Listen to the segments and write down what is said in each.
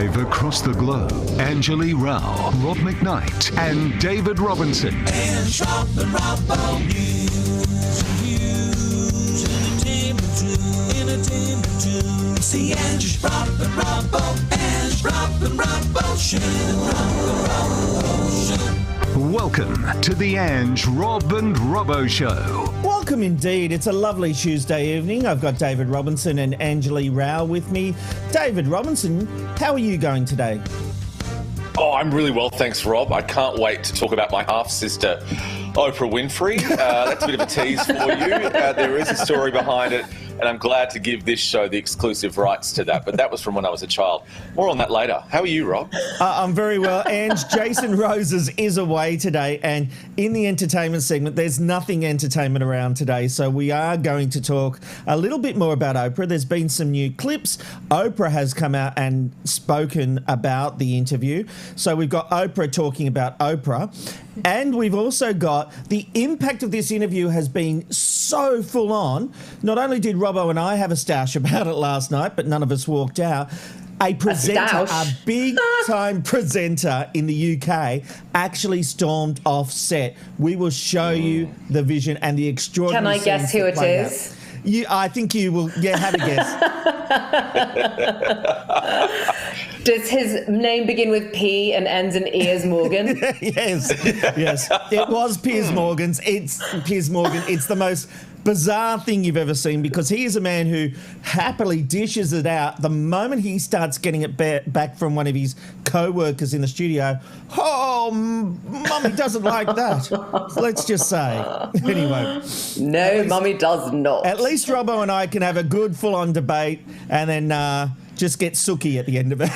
Live across the globe, Anjali Rao, Rob McKnight, and David Robinson. And Rob and Robbo, news and views, entertainment too. It's the Ange, Rob and Robbo, Ange, Rob and Robbo Show. Welcome to the Ange, Rob and Robbo Show. Welcome indeed. It's a lovely Tuesday evening. I've got David Robinson and Anjali Rao with me. David Robinson, how are you going today? Oh, I'm really well, thanks, Rob. I can't wait to talk about my half-sister, Oprah Winfrey. That's a bit of a tease for you. There is a story behind it, and I'm glad to give this show the exclusive rights to that. But that was from when I was a child. More on that later. How are you, Rob? I'm very well. And Jason Roses is away today. And in the entertainment segment, there's nothing entertainment around today. So we are going to talk a little bit more about Oprah. There's been some new clips. Oprah has come out and spoken about the interview. So we've got Oprah talking about Oprah. And we've also got the impact of this interview has been so full on. Not only did Robbo and I have a stoush about it last night, but none of us walked out. A big-time presenter in the UK actually stormed off set. We will show you the vision and the extraordinary. Can I guess who it is? I think you will. Yeah, have a guess. Does his name begin with P and ends in E as Morgan? Yes. It was Piers Morgan. It's Piers Morgan. It's the most bizarre thing you've ever seen because he is a man who happily dishes it out the moment he starts getting it back from one of his co-workers in the studio. Oh, Mummy doesn't like that. Let's just say. Anyway. No, Mummy does not. At least Robbo and I can have a good full-on debate and then just get sooky at the end of it.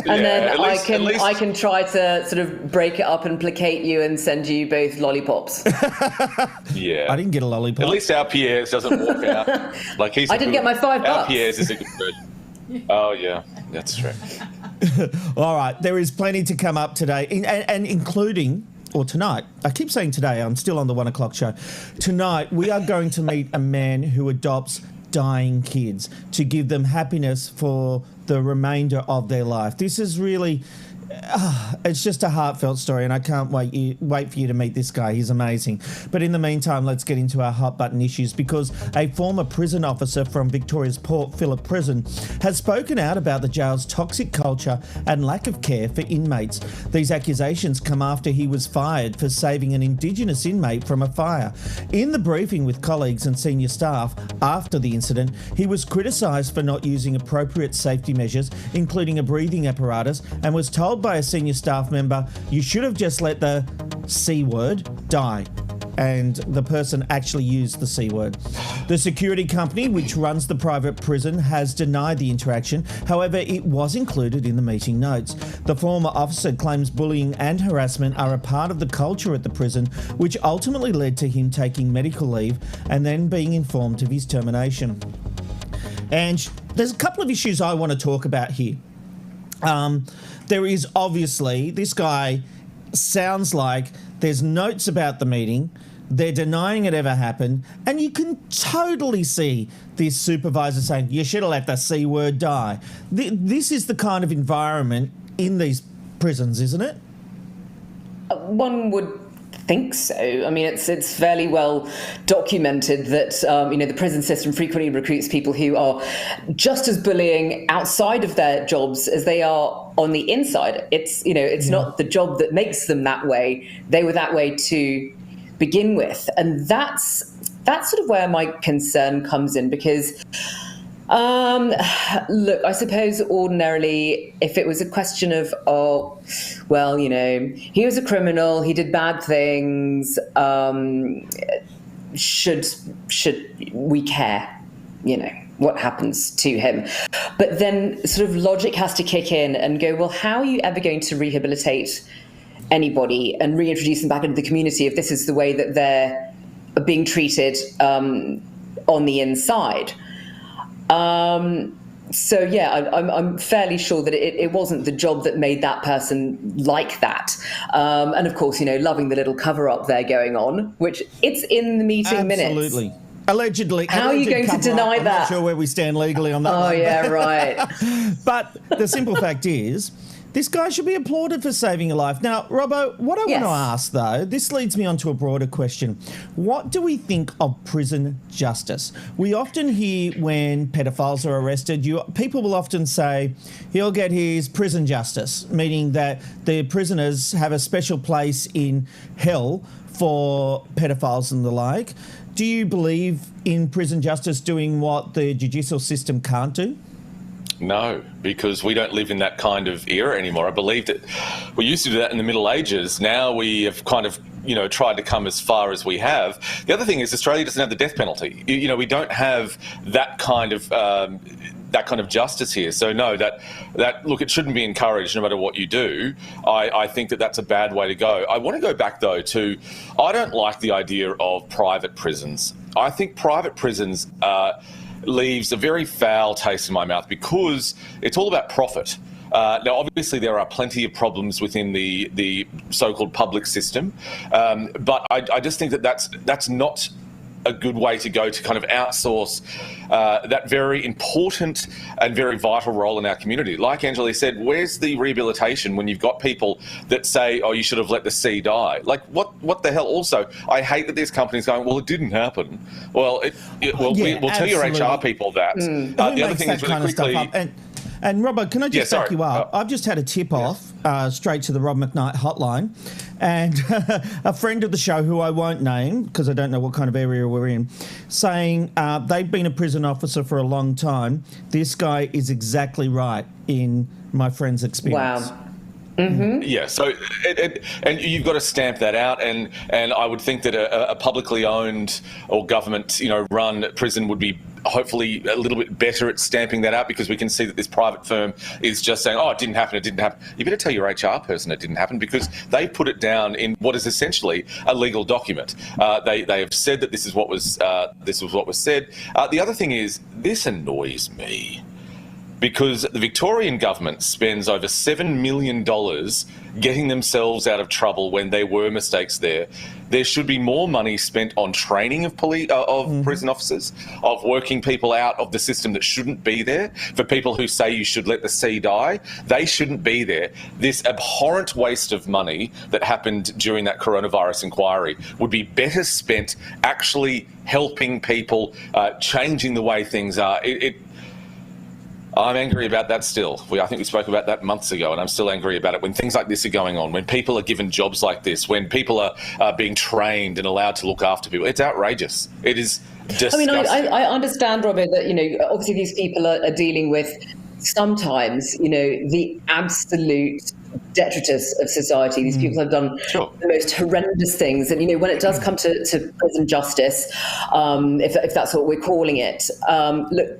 And then I can try to sort of break it up and placate you and send you both lollipops. Yeah. I didn't get a lollipop. At least our Piers doesn't walk out. Like he's I didn't get my $5. Our Piers is a good bird. Oh, yeah. That's true. All right. There is plenty to come up today, and including... or tonight, I keep saying today, I'm still on the 1 o'clock show. Tonight, we are going to meet a man who adopts dying kids to give them happiness for the remainder of their life. This is really... it's just a heartfelt story, and I can't wait for you to meet this guy. He's amazing. But in the meantime, let's get into our hot button issues because a former prison officer from Victoria's Port Phillip Prison has spoken out about the jail's toxic culture and lack of care for inmates. These accusations come after he was fired for saving an Indigenous inmate from a fire. In the briefing with colleagues and senior staff after the incident, he was criticised for not using appropriate safety measures, including a breathing apparatus, and was told by a senior staff member, you should have just let the C word die. And the person actually used the C word. The security company, which runs the private prison, has denied the interaction. However, it was included in the meeting notes. The former officer claims bullying and harassment are a part of the culture at the prison, which ultimately led to him taking medical leave and then being informed of his termination. And there's a couple of issues I want to talk about here. There is obviously, this guy sounds like there's notes about the meeting, they're denying it ever happened, and you can totally see this supervisor saying, you should have let the C word die. This is the kind of environment in these prisons, isn't it? One would think so. I mean, it's fairly well documented that the prison system frequently recruits people who are just as bullying outside of their jobs as they are on the inside. It's not the job that makes them that way. They were that way to begin with, and that's sort of where my concern comes in because. Look, I suppose ordinarily, if it was a question of, he was a criminal, he did bad things, should we care, what happens to him? But then sort of logic has to kick in and go, well, how are you ever going to rehabilitate anybody and reintroduce them back into the community if this is the way that they're being treated on the inside? I'm fairly sure that it wasn't the job that made that person like that. And of course, loving the little cover up there going on, which it's in the meeting minutes. Allegedly. How are you going to cover-up. deny I'm that? not sure where we stand legally on that Oh, one. yeah, right. But the simple fact is, this guy should be applauded for saving a life. Now, Robbo, what I want to ask, though, this leads me on to a broader question. What do we think of prison justice? We often hear when pedophiles are arrested, people will often say he'll get his prison justice, meaning that the prisoners have a special place in hell for pedophiles and the like. Do you believe in prison justice doing what the judicial system can't do? No, because we don't live in that kind of era anymore. I believe that we used to do that in the Middle Ages. Now we have kind of, tried to come as far as we have. The other thing is Australia doesn't have the death penalty. We don't have that kind of justice here. So no, that look, it shouldn't be encouraged no matter what you do. I think that that's a bad way to go. I want to go back though to, I don't like the idea of private prisons. I think private prisons leaves a very foul taste in my mouth because it's all about profit. Now, obviously, there are plenty of problems within the so-called public system, but I just think that that's not a good way to go to kind of outsource that very important and very vital role in our community. Like Angela said, where's the rehabilitation when you've got people that say, oh, you should have let the sea die? Like, what the hell? Also, I hate that there's companies going, well, it didn't happen. Well, we'll tell your HR people that. Who The other makes thing that is really kind of quickly... stuff up? And Robbo, can I just back you up? I've just had a tip-off straight to the Rob McKnight hotline, and a friend of the show, who I won't name because I don't know what kind of area we're in, saying they've been a prison officer for a long time. This guy is exactly right in my friend's experience. Wow. Mm-hmm. Yeah, so and you've got to stamp that out, and I would think that a publicly owned or government run prison would be hopefully a little bit better at stamping that out, because we can see that this private firm is just saying, oh, it didn't happen. You better tell your HR person it didn't happen, because they put it down in what is essentially a legal document. They have said that this was what was said. The other thing is, this annoys me, because the Victorian government spends over $7 million getting themselves out of trouble when there were mistakes there. There should be more money spent on training of prison officers, of working people out of the system that shouldn't be there. For people who say you should let the sea die, they shouldn't be there. This abhorrent waste of money that happened during that coronavirus inquiry would be better spent actually helping people, changing the way things are. I'm angry about that still. I think we spoke about that months ago, and I'm still angry about it. When things like this are going on, when people are given jobs like this, when people are being trained and allowed to look after people, it's outrageous. It is disgusting. I mean, I understand, Robert, that, obviously these people are dealing with sometimes, the absolute detritus of society. These people have done the most horrendous things. And, when it does come to prison justice, if that's what we're calling it, look,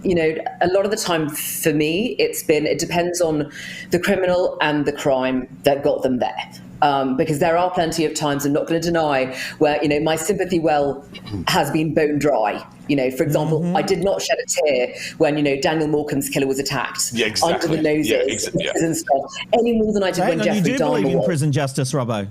a lot of the time for me, it depends on the criminal and the crime that got them there. Because there are plenty of times, I'm not going to deny, where, my sympathy well has been bone dry. For example, I did not shed a tear when, Daniel Morecambe's killer was attacked under the noses and stuff, any more than I did when Jeffrey Dahmer was. You do believe in prison justice, Robbo?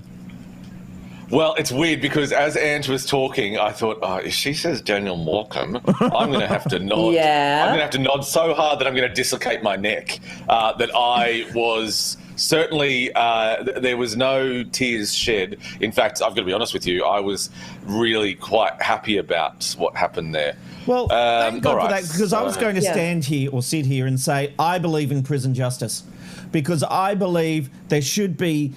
Well, it's weird, because as Ange was talking, I thought, if she says Daniel Morecambe, I'm going to have to nod. Yeah. I'm going to have to nod so hard that I'm going to dislocate my neck. That I was certainly, there was no tears shed. In fact, I've got to be honest with you, I was really quite happy about what happened there. Well, thank God for that, because I was going to stand here or sit here and say, I believe in prison justice, because I believe there should be...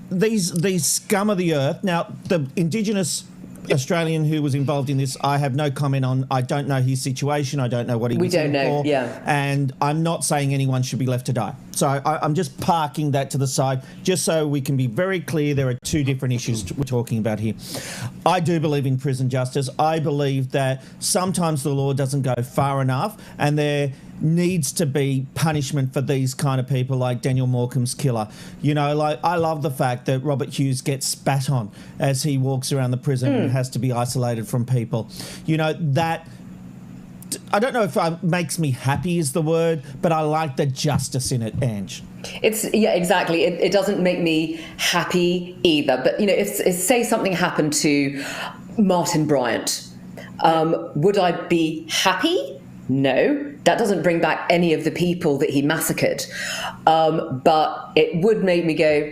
These scum of the earth. Now, the Indigenous Australian who was involved in this, I have no comment on. I don't know his situation. I don't know what he was in for. And I'm not saying anyone should be left to die. So I'm just parking that to the side, just so we can be very clear. There are two different issues we're talking about here. I do believe in prison justice. I believe that sometimes the law doesn't go far enough, and there needs to be punishment for these kind of people like Daniel Morecambe's killer. I love the fact that Robert Hughes gets spat on as he walks around the prison and has to be isolated from people. That... I don't know if makes me happy is the word, but I like the justice in it, Ange. Exactly. It doesn't make me happy either. But, if say something happened to Martin Bryant, Would I be happy? No, that doesn't bring back any of the people that he massacred. But it would make me go,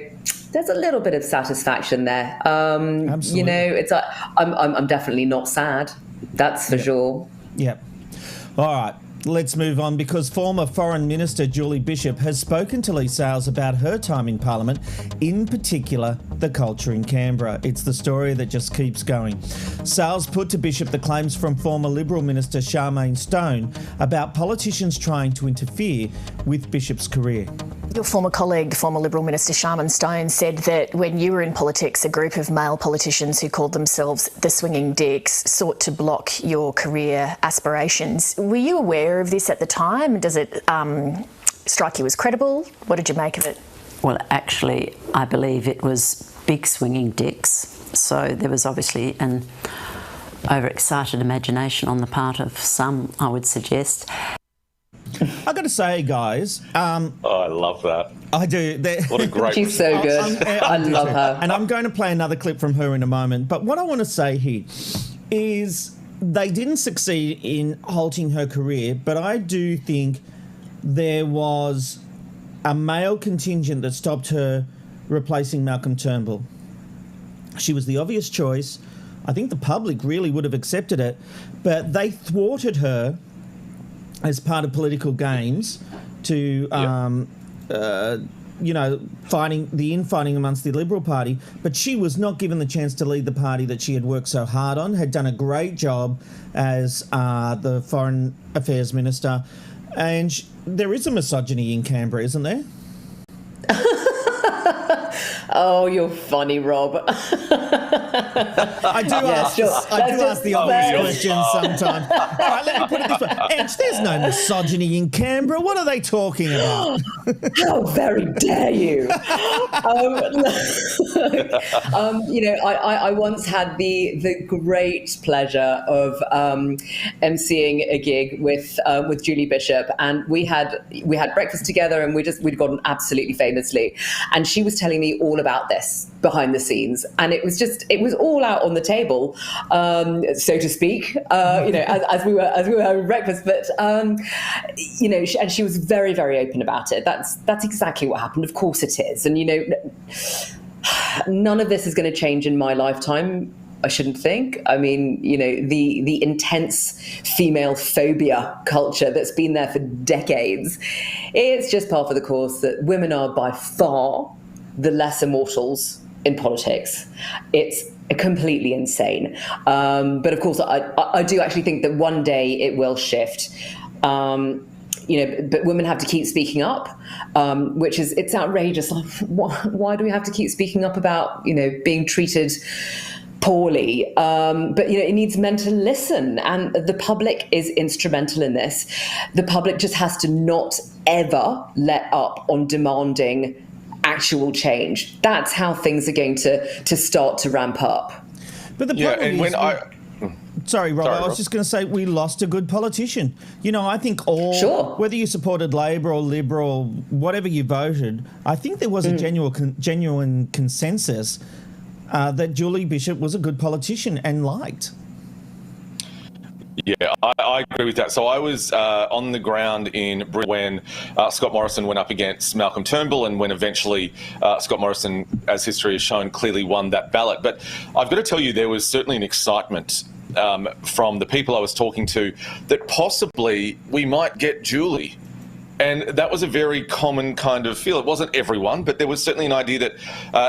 there's a little bit of satisfaction there. Absolutely. You know, it's like, I'm definitely not sad. That's for sure. Yep. All right. Let's move on, because former Foreign Minister Julie Bishop has spoken to Lee Sales about her time in Parliament, in particular the culture in Canberra. It's the story that just keeps going. Sales put to Bishop the claims from former Liberal Minister Charmaine Stone about politicians trying to interfere with Bishop's career. Your former colleague, former Liberal Minister Charmaine Stone, said that when you were in politics, a group of male politicians who called themselves the Swinging Dicks sought to block your career aspirations. Were you aware of this at the time? Does it strike you as credible? What did you make of it? Well, actually, I believe it was big swinging dicks. So there was obviously an overexcited imagination on the part of some, I would suggest. I got to say, guys, Oh, I love that. I do. What a great... She's so good. I love her. And I'm going to play another clip from her in a moment. But what I want to say here is they didn't succeed in halting her career, but I do think there was a male contingent that stopped her replacing Malcolm Turnbull. She was the obvious choice. I think the public really would have accepted it, but they thwarted her as part of political games to, fighting the infighting amongst the Liberal Party. But she was not given the chance to lead the party that she had worked so hard on, had done a great job as the Foreign Affairs Minister. And there is a misogyny in Canberra, isn't there? Oh, you're funny, Rob. I do ask the obvious questions sometimes. All right, let me put it this way. Edge, there's no misogyny in Canberra. What are they talking about? How very dare you? I once had the great pleasure of emceeing a gig with Julie Bishop, and we had breakfast together, and we'd gotten absolutely famously, and she was telling me all about this behind the scenes, and it was all out on the table, so to speak, as we were having breakfast. But and she was very, very open about it. That's exactly what happened. Of course it is, and none of this is going to change in my lifetime. I shouldn't think. I mean, the intense female phobia culture that's been there for decades. It's just par for the course that women are by far the lesser mortals in politics. It's completely insane. But of course, I do actually think that one day it will shift. But women have to keep speaking up, it's outrageous. Like, why do we have to keep speaking up about, being treated poorly? But it needs men to listen, and the public is instrumental in this. The public just has to not ever let up on demanding actual change. That's how things are going to start to ramp up. But the problem is... Sorry, Rob, I was just going to say we lost a good politician. I think whether you supported Labor or Liberal, whatever you voted, I think there was a genuine consensus that Julie Bishop was a good politician and liked. Yeah, I agree with that. So I was on the ground in Brisbane when Scott Morrison went up against Malcolm Turnbull, and when eventually Scott Morrison, as history has shown, clearly won that ballot. But I've got to tell you, there was certainly an excitement from the people I was talking to that possibly we might get Julie. And that was a very common kind of feel. It wasn't everyone, but there was certainly an idea that,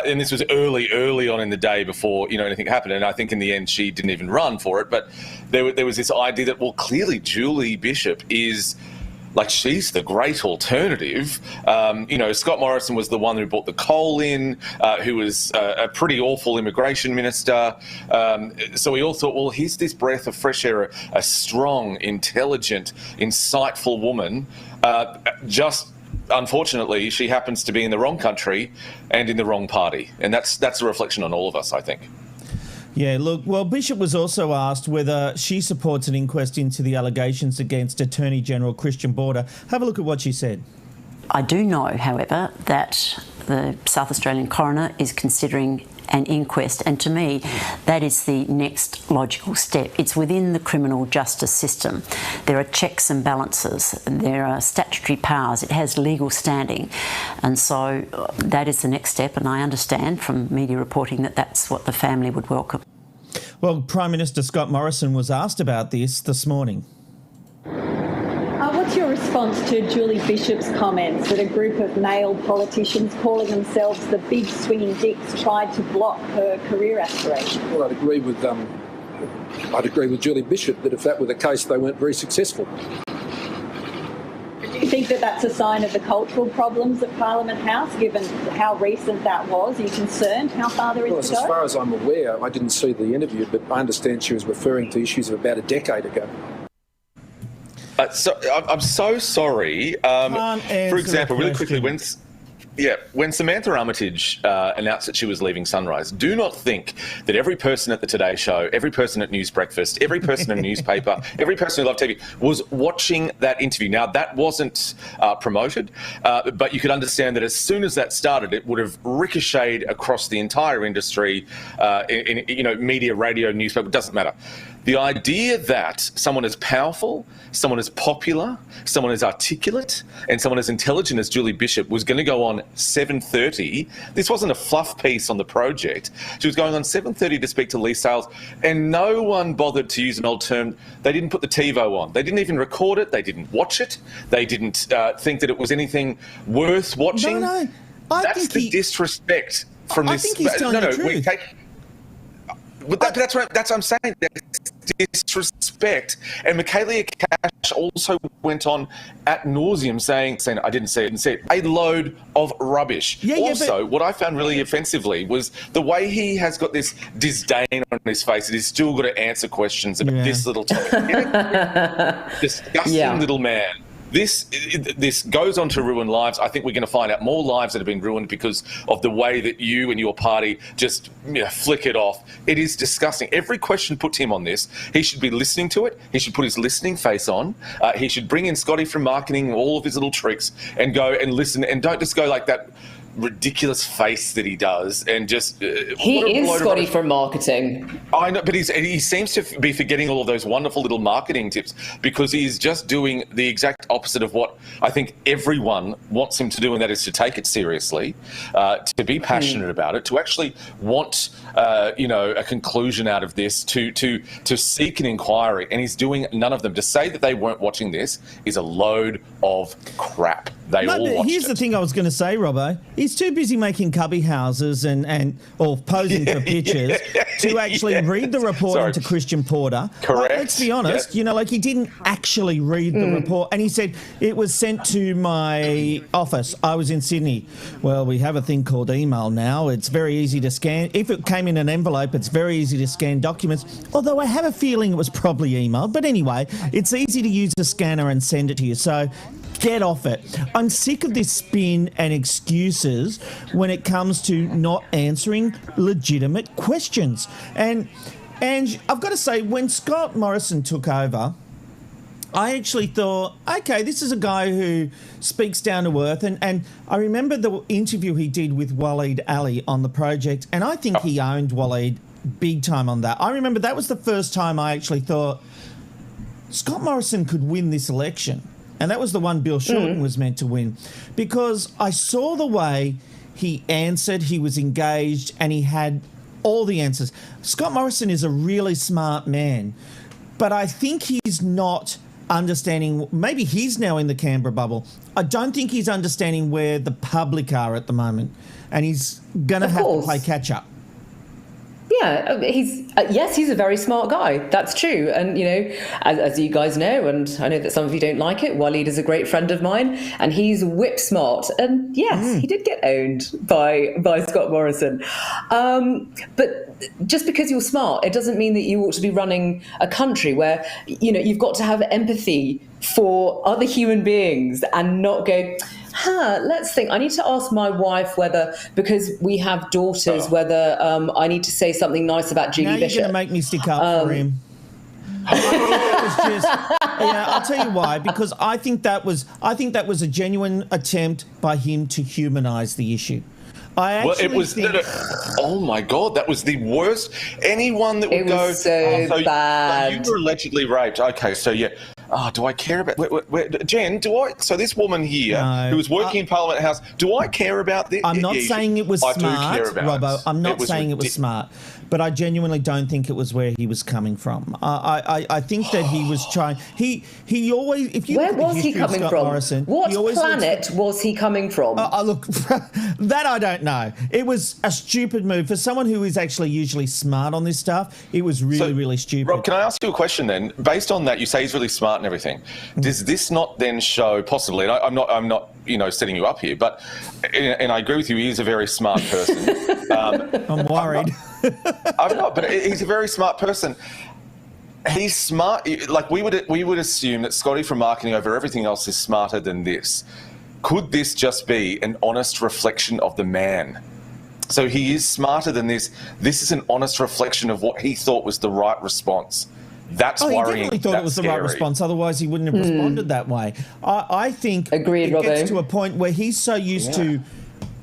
and this was early on in the day before anything happened. And I think in the end she didn't even run for it. But there was this idea that, well, clearly Julie Bishop is she's the great alternative. Scott Morrison was the one who brought the coal in, who was a pretty awful immigration minister. So we all thought, well, here's this breath of fresh air, a strong, intelligent, insightful woman. Just unfortunately, she happens to be in the wrong country and in the wrong party. And that's a reflection on all of us, I think. Yeah, look, well, Bishop was also asked whether she supports an inquest into the allegations against Attorney General Christian Porter. Have a look at what she said. I do know, however, that the South Australian coroner is considering an inquest, and to me that is the next logical step. It's within the criminal justice system. There are checks and balances, there are statutory powers, it has legal standing, and so that is the next step, and I understand from media reporting that that's what the family would welcome. Well, Prime Minister Scott Morrison was asked about this morning. What's your response to Julie Bishop's comments that a group of male politicians calling themselves the big swinging dicks tried to block her career aspirations? Well, I'd agree with Julie Bishop that if that were the case, they weren't very successful. Do you think that that's a sign of the cultural problems at Parliament House, given how recent that was? Are you concerned how far there is to go? As far as I'm aware, I didn't see the interview, but I understand she was referring to issues of about a decade ago. I'm so sorry. For example, really quickly, when Samantha Armytage announced that she was leaving Sunrise, do not think that every person at the Today Show, every person at News Breakfast, every person in a newspaper, every person who loved TV was watching that interview. Now, that wasn't promoted, but you could understand that as soon as that started, it would have ricocheted across the entire industry, in media, radio, newspaper, it doesn't matter. The idea that someone as powerful, someone as popular, someone as articulate, and someone as intelligent as Julie Bishop was going to go on 7:30. This wasn't a fluff piece on the project. She was going on 7:30 to speak to Leigh Sales, and no one bothered to use an old term. They didn't put the TiVo on. They didn't even record it. They didn't watch it. They didn't think that it was anything worth watching. No. That's the disrespect from this. I think he's telling the truth. That's what I'm saying. That's disrespect. And Michaelia Cash also went on ad nauseum saying, I didn't see it, a load of rubbish. What I found really offensively was the way he has got this disdain on his face that he's still got to answer questions about this little topic. Disgusting little man. This goes on to ruin lives. I think we're going to find out more lives that have been ruined because of the way that you and your party just flick it off. It is disgusting. Every question put to him on this, he should be listening to it. He should put his listening face on. He should bring in Scotty from marketing, all of his little tricks, and go and listen. And don't just go like that ridiculous face that he does and just he is Scotty from marketing. I know, but he seems to be forgetting all of those wonderful little marketing tips because he's just doing the exact opposite of what I think everyone wants him to do, and that is to take it seriously, to be passionate about it, to actually want a conclusion out of this, to seek an inquiry, and he's doing none of them. To say that they weren't watching this is a load of crap. They all watched Here's it. the thing I was going to say, Robbo. He's too busy making cubby houses or posing for pictures to actually read the report into Christian Porter. Correct. Let's be honest, he didn't actually read the report. And he said, it was sent to my office. I was in Sydney. Well, we have a thing called email now. It's very easy to scan. If it came in an envelope, it's very easy to scan documents. Although I have a feeling it was probably emailed. But anyway, it's easy to use a scanner and send it to you. So get off it. I'm sick of this spin and excuses when it comes to not answering legitimate questions. And I've got to say, when Scott Morrison took over, I actually thought, okay, this is a guy who speaks down to earth. And I remember the interview he did with Waleed Ali on the project, and I think he owned Waleed big time on that. I remember that was the first time I actually thought Scott Morrison could win this election. And that was the one Bill Shorten was meant to win, because I saw the way he answered, he was engaged, and he had all the answers. Scott Morrison is a really smart man, but I think he's not understanding, maybe he's now in the Canberra bubble. I don't think he's understanding where the public are at the moment, and he's going to have to play catch up. Yeah, he's a very smart guy. That's true. And, as you guys know, and I know that some of you don't like it, Waleed is a great friend of mine, and he's whip smart. And yes, he did get owned by Scott Morrison. But just because you're smart, it doesn't mean that you ought to be running a country where, you've got to have empathy for other human beings and not go, let's think. I need to ask my wife whether, because we have daughters, whether I need to say something nice about Julie Bishop. You're going to make me stick up for him. I'll tell you why. Because I think that was a genuine attempt by him to humanise the issue. I Well, actually it was. think... Oh my God, that was the worst. Anyone that would It go. was so bad. You were allegedly raped. Okay, so yeah. Oh, do I care about Jen? Do I? So this woman here No. who was working in Parliament House. Do I care about this? I'm not saying it was I smart, do care about Robbo. it. I'm not saying it was smart, but I genuinely don't think it was where he was coming from. I think that he was trying. He always. If you Where look at the was he history of coming Scott from? Morrison, What he always planet was he coming from? Look, that I don't know. It was a stupid move for someone who is actually usually smart on this stuff. It was really stupid. Rob, can I ask you a question then? Based on that, you say he's really smart and everything. Does this not then show possibly? And I'm not, setting you up here, but and I agree with you. He is a very smart person. I'm worried. I'm not, but he's a very smart person. He's smart. Like we would assume that Scotty from marketing over everything else is smarter than this. Could this just be an honest reflection of the man? So he is smarter than this. This is an honest reflection of what he thought was the right response. That's he worrying. definitely thought it was the right response. Otherwise, he wouldn't have responded that way. I think Agreed, it gets Robbo. to a point where he's so used to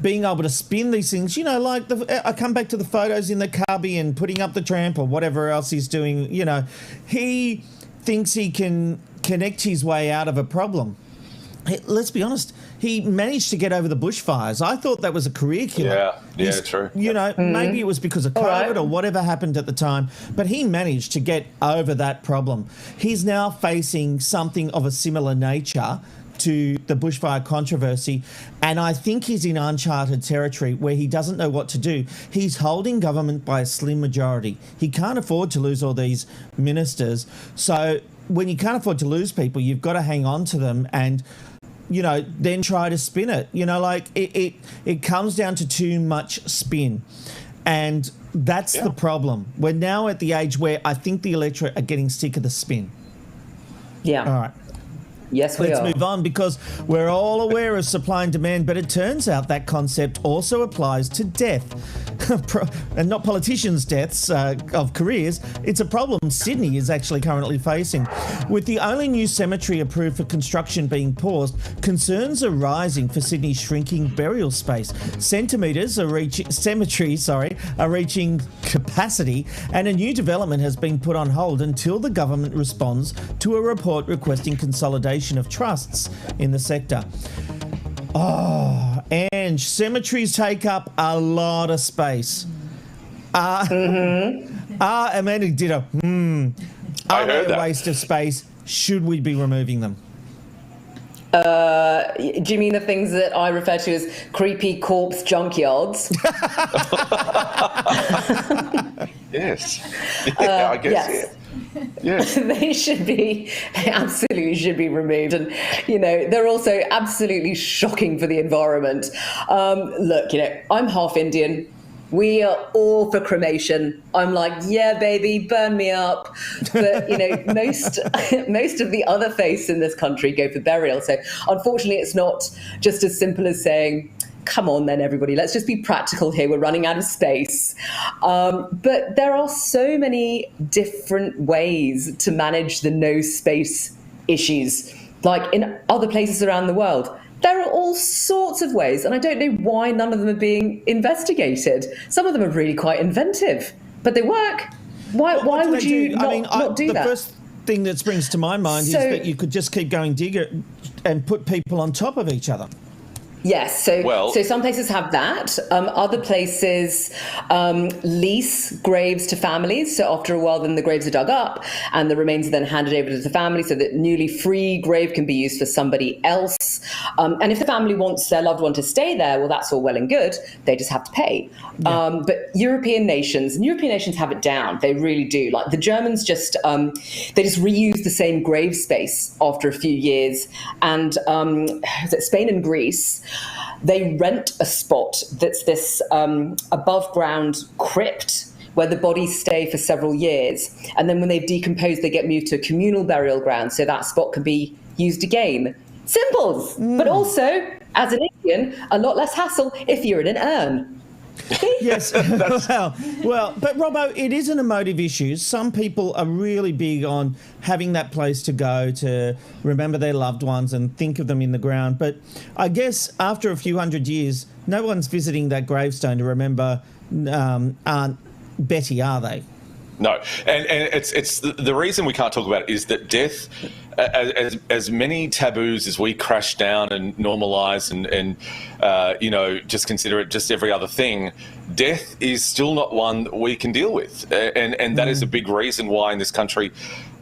being able to spin these things. Like I come back to the photos in the cubby and putting up the tramp or whatever else he's doing. He thinks he can connect his way out of a problem. Hey, let's be honest. He managed to get over the bushfires. I thought that was a career killer. Yeah, true. Maybe it was because of COVID or whatever happened at the time, but he managed to get over that problem. He's now facing something of a similar nature to the bushfire controversy, and I think he's in uncharted territory where he doesn't know what to do. He's holding government by a slim majority. He can't afford to lose all these ministers. So when you can't afford to lose people, you've got to hang on to them and then try to spin it. It comes down to too much spin. And that's the problem. We're now at the age where I think the electorate are getting sick of the spin. Yeah. All right. Yes, we Let's are. move on because we're all aware of supply and demand, but it turns out that concept also applies to death. And not politicians' deaths of careers. It's a problem Sydney is actually currently facing. With the only new cemetery approved for construction being paused, concerns are rising for Sydney's shrinking burial space. Cemeteries are reaching capacity, and a new development has been put on hold until the government responds to a report requesting consolidation of trusts in the sector. And cemeteries take up a lot of space. Amanda did a Are they a waste of space? Should we be removing them? Do you mean the things that I refer to as creepy corpse junkyards? Yes. Yeah, I guess. Yes. Yes. They absolutely should be removed. And, they're also absolutely shocking for the environment. Look, I'm half Indian. We are all for cremation. I'm like, yeah, baby, burn me up. But, most of the other faiths in this country go for burial. So unfortunately, it's not just as simple as saying, come on then, everybody, let's just be practical here. We're running out of space. But there are so many different ways to manage the no space issues, like in other places around the world. There are all sorts of ways, and I don't know why none of them are being investigated. Some of them are really quite inventive, but they work. Why would you not do that? The first thing that springs to my mind is that you could just keep going digger and put people on top of each other. Yes, so some places have that. Other places lease graves to families. So after a while, then the graves are dug up and the remains are then handed over to the family so that newly free grave can be used for somebody else. And if the family wants their loved one to stay there, well, that's all well and good. They just have to pay. Yeah. But European nations have it down. They really do. Like the Germans they just reuse the same grave space after a few years. And Spain and Greece, they rent a spot that's this above ground crypt where the bodies stay for several years. And then when they've decomposed, they get moved to a communal burial ground. So that spot can be used again. Simples, but also, as an Indian, a lot less hassle if you're in an urn. Yes, well, but Robbo, it is an emotive issue. Some people are really big on having that place to go to remember their loved ones and think of them in the ground. But I guess after a few hundred years, No one's visiting that gravestone to remember Aunt Betty, are they? No, and it's the reason we can't talk about it is that death, as many taboos as we crash down and normalise and just consider it just every other thing, death is still not one that we can deal with, and that is a big reason why in this country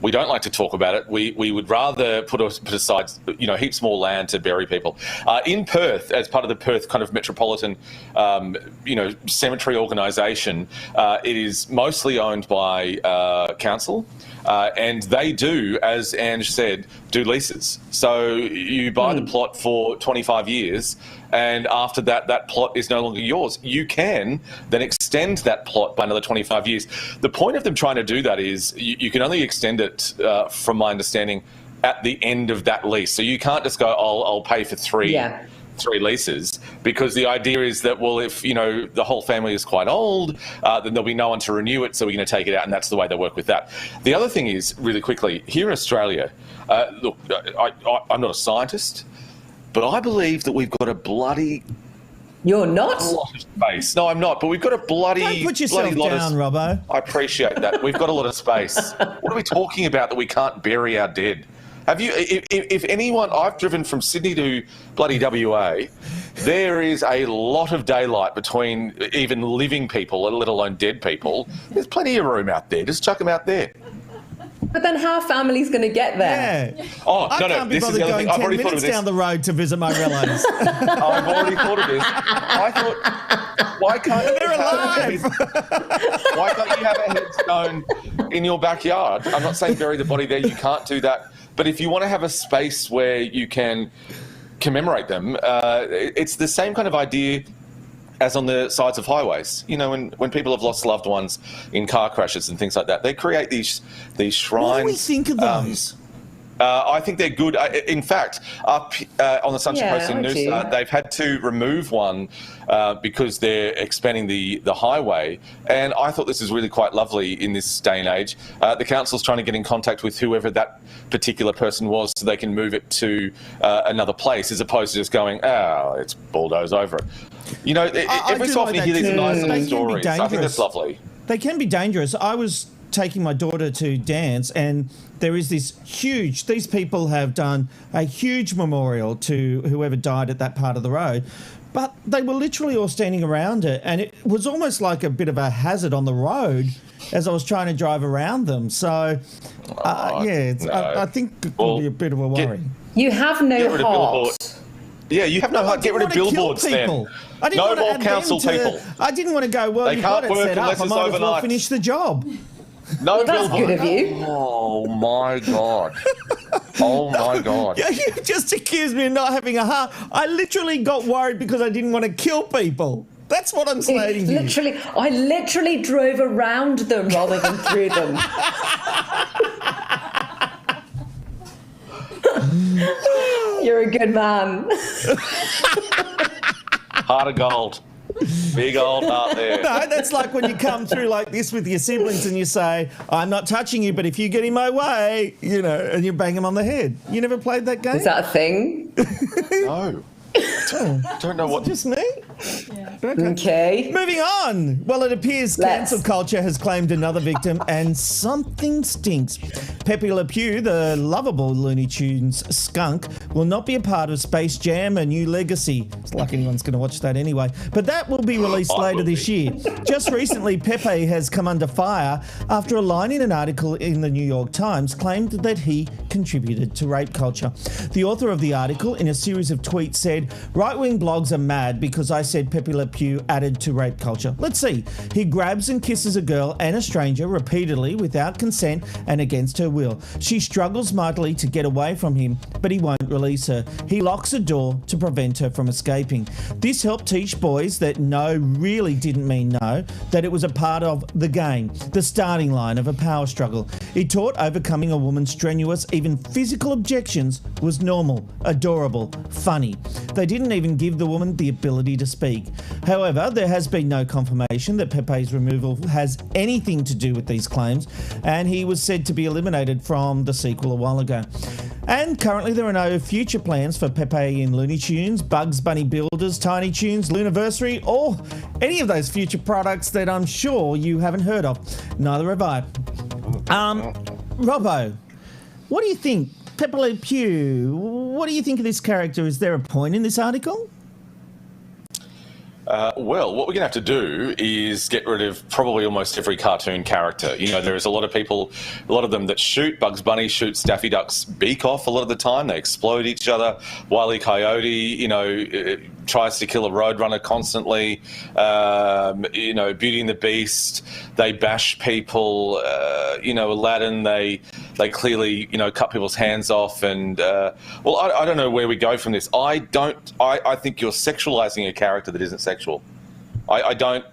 we don't like to talk about it. We would rather put aside, heaps more land to bury people. In Perth, as part of the Perth kind of metropolitan, cemetery organisation, it is mostly owned by council, and they do, as Ange said, do leases. So you buy the plot for 25 years, and after that plot is no longer yours. You can then extend that plot by another 25 years. The point of them trying to do that is you can only extend it, from my understanding, at the end of that lease. So you can't just go, I'll pay for three leases, because the idea is that, well, if the whole family is quite old, then there'll be no one to renew it, so we're going to take it out, and that's the way they work with that. The other thing is, really quickly, here in Australia, look, I'm not a scientist, but I believe that we've got a bloody... You're not? lot of space. No, I'm not, but we've got a bloody... Don't put yourself bloody down, Robbo. I appreciate that. We've got a lot of space. What are we talking about that we can't bury our dead? Have you, if anyone, I've driven from Sydney to bloody WA, there is a lot of daylight between even living people, let alone dead people. There's plenty of room out there. Just chuck them out there. But then how are families going to get there? Yeah. Oh, I no, can't be this is bothered the other going thing. I've 10 already thought of minutes this. down the road to visit my relatives. I've already thought of this. I thought, why can't They're alive. Why can't you have a headstone in your backyard? I'm not saying bury the body there. You can't do that. But if you want to have a space where you can commemorate them, it's the same kind of idea as on the sides of highways. When people have lost loved ones in car crashes and things like that, they create these shrines. What do we think of those? I think they're good. In fact, up on the Sunshine Coast in Noosa, they've had to remove one because they're expanding the highway. And I thought this is really quite lovely in this day and age. The council's trying to get in contact with whoever that particular person was so they can move it to another place, as opposed to just going, it's bulldozed over it. Every so often you hear these nice little stories. I think that's lovely. They can be dangerous. I was taking my daughter to dance, and there is these people have done a huge memorial to whoever died at that part of the road, but they were literally all standing around it, and it was almost like a bit of a hazard on the road as I was trying to drive around them. So, I think it will be a bit of a worry. You have no heart. Yeah, you have no heart. Get rid of billboards then. No more council people. I didn't want to go, well, you've got it set up, I might as well finish the job. No That's billboard. good of you. Oh my God. Oh my God. Yeah, you just accused me of not having a heart. I literally got worried because I didn't want to kill people. That's what I'm saying. I literally drove around them rather than through them. You're a good man. Heart of gold. Big old heart there. No, that's like when you come through like this with your siblings and you say, I'm not touching you, but if you get in my way, and you bang them on the head. You never played that game? Is that a thing? No. Don't know what. Just me? Yeah. Okay. Moving on. Well, it appears cancel culture has claimed another victim, and something stinks. Pepe Le Pew, the lovable Looney Tunes skunk, will not be a part of Space Jam: A New Legacy. It's like anyone's going to watch that anyway. But that will be released later this year. Just recently, Pepe has come under fire after a line in an article in the New York Times claimed that he contributed to rape culture. The author of the article, in a series of tweets, said, right-wing blogs are mad because I said Pepe Le Pew added to rape culture. Let's see. He grabs and kisses a girl and a stranger repeatedly without consent and against her will. She struggles mightily to get away from him, but he won't release her. He locks a door to prevent her from escaping. This helped teach boys that no really didn't mean no, that it was a part of the game, the starting line of a power struggle. It taught overcoming a woman's strenuous, even physical objections was normal, adorable, funny. They didn't even give the woman the ability to speak. However, there has been no confirmation that Pepe's removal has anything to do with these claims, and he was said to be eliminated from the sequel a while ago. And currently there are no future plans for Pepe in Looney Tunes, Bugs Bunny Builders, Tiny Tunes, Looniversary, or any of those future products that I'm sure you haven't heard of. Neither have I. Robbo, what do you think? Pepe Le Pew, what do you think of this character? Is there a point in this article? Well, what we're going to have to do is get rid of probably almost every cartoon character. You know, there's a lot of people, a lot of them that shoot. Bugs Bunny shoots Daffy Duck's beak off a lot of the time. They explode each other. Wile E. Coyote, you know, tries to kill a roadrunner constantly. You know, Beauty and the Beast, they bash people. You know, Aladdin, they clearly, you know, cut people's hands off. And, well, I don't know where we go from this. I think you're sexualizing a character that isn't sexual. I don't.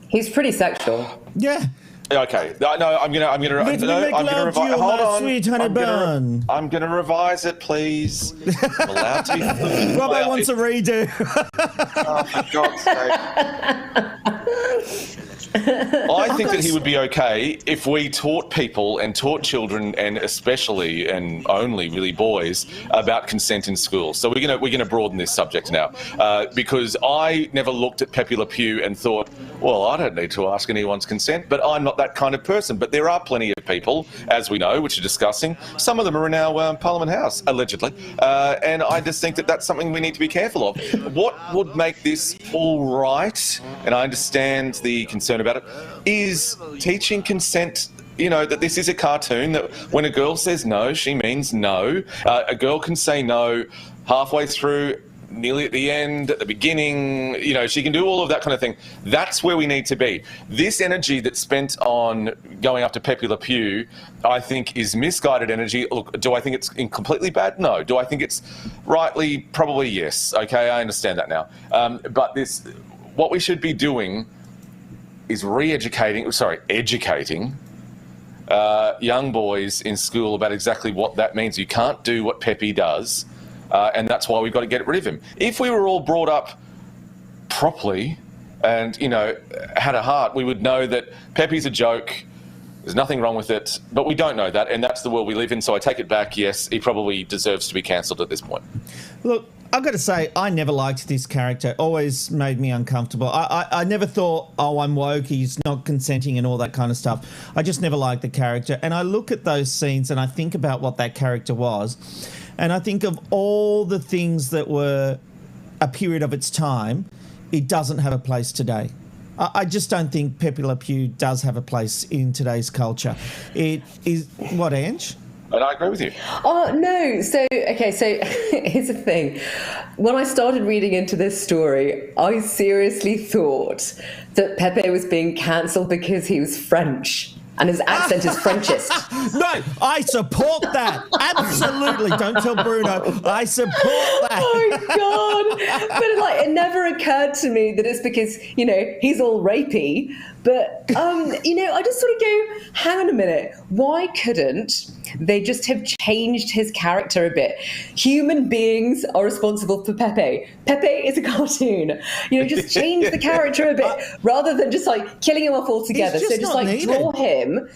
He's pretty sexual. Yeah. Okay. No, I'm gonna. Let me make love to you, Hold my on. sweet honey bun. I'm gonna revise it, please. I'm allowed to. Robbo wants a redo. Oh, for God's sake. I think that he would be okay if we taught people and taught children, and especially and only really boys, about consent in school. So we're gonna broaden this subject now, because I never looked at Pepe Le Pew and thought, well, I don't need to ask anyone's consent, but I'm not that kind of person. But there are plenty of people, as we know, which are discussing. Some of them are in our Parliament House, allegedly, and I just think that that's something we need to be careful of. What would make this all right, and I understand the concern about it, is teaching consent. You know, that this is a cartoon, that when a girl says no, she means no. A girl can say no halfway through, nearly at the end, at the beginning. You know, she can do all of that kind of thing. That's where we need to be. This energy that's spent on going after Pepe Le Pew, I think, is misguided energy. Look, do I think it's completely bad? No. Do I think it's rightly? Probably yes. Okay, I understand that now. But what we should be doing is educating young boys in school about exactly what that means. You can't do what Pepe does, and that's why we've got to get rid of him. If we were all brought up properly and, you know, had a heart, we would know that Pepe's a joke. There's nothing wrong with it, but we don't know that, and that's the world we live in, so I take it back. Yes, he probably deserves to be cancelled at this point. Look, I've got to say, I never liked this character. Always made me uncomfortable. I never thought, oh, I'm woke, he's not consenting and all that kind of stuff. I just never liked the character. And I look at those scenes and I think about what that character was. And I think of all the things that were a period of its time, it doesn't have a place today. I just don't think Pepe Le Pew does have a place in today's culture. It is... What, Ange? And I agree with you. Oh, no. So here's the thing. When I started reading into this story, I seriously thought that Pepe was being cancelled because he was French and his accent is Frenchist. No, I support that. Absolutely. Don't tell Bruno. I support that. Oh, my God. But, it never occurred to me that it's because, you know, he's all rapey. But, you know, I just sort of go, hang on a minute. Why couldn't they just have changed his character a bit? Human beings are responsible for Pepe. Pepe is a cartoon. You know, just change the character a bit rather than just, killing him off altogether. Just so just, draw him.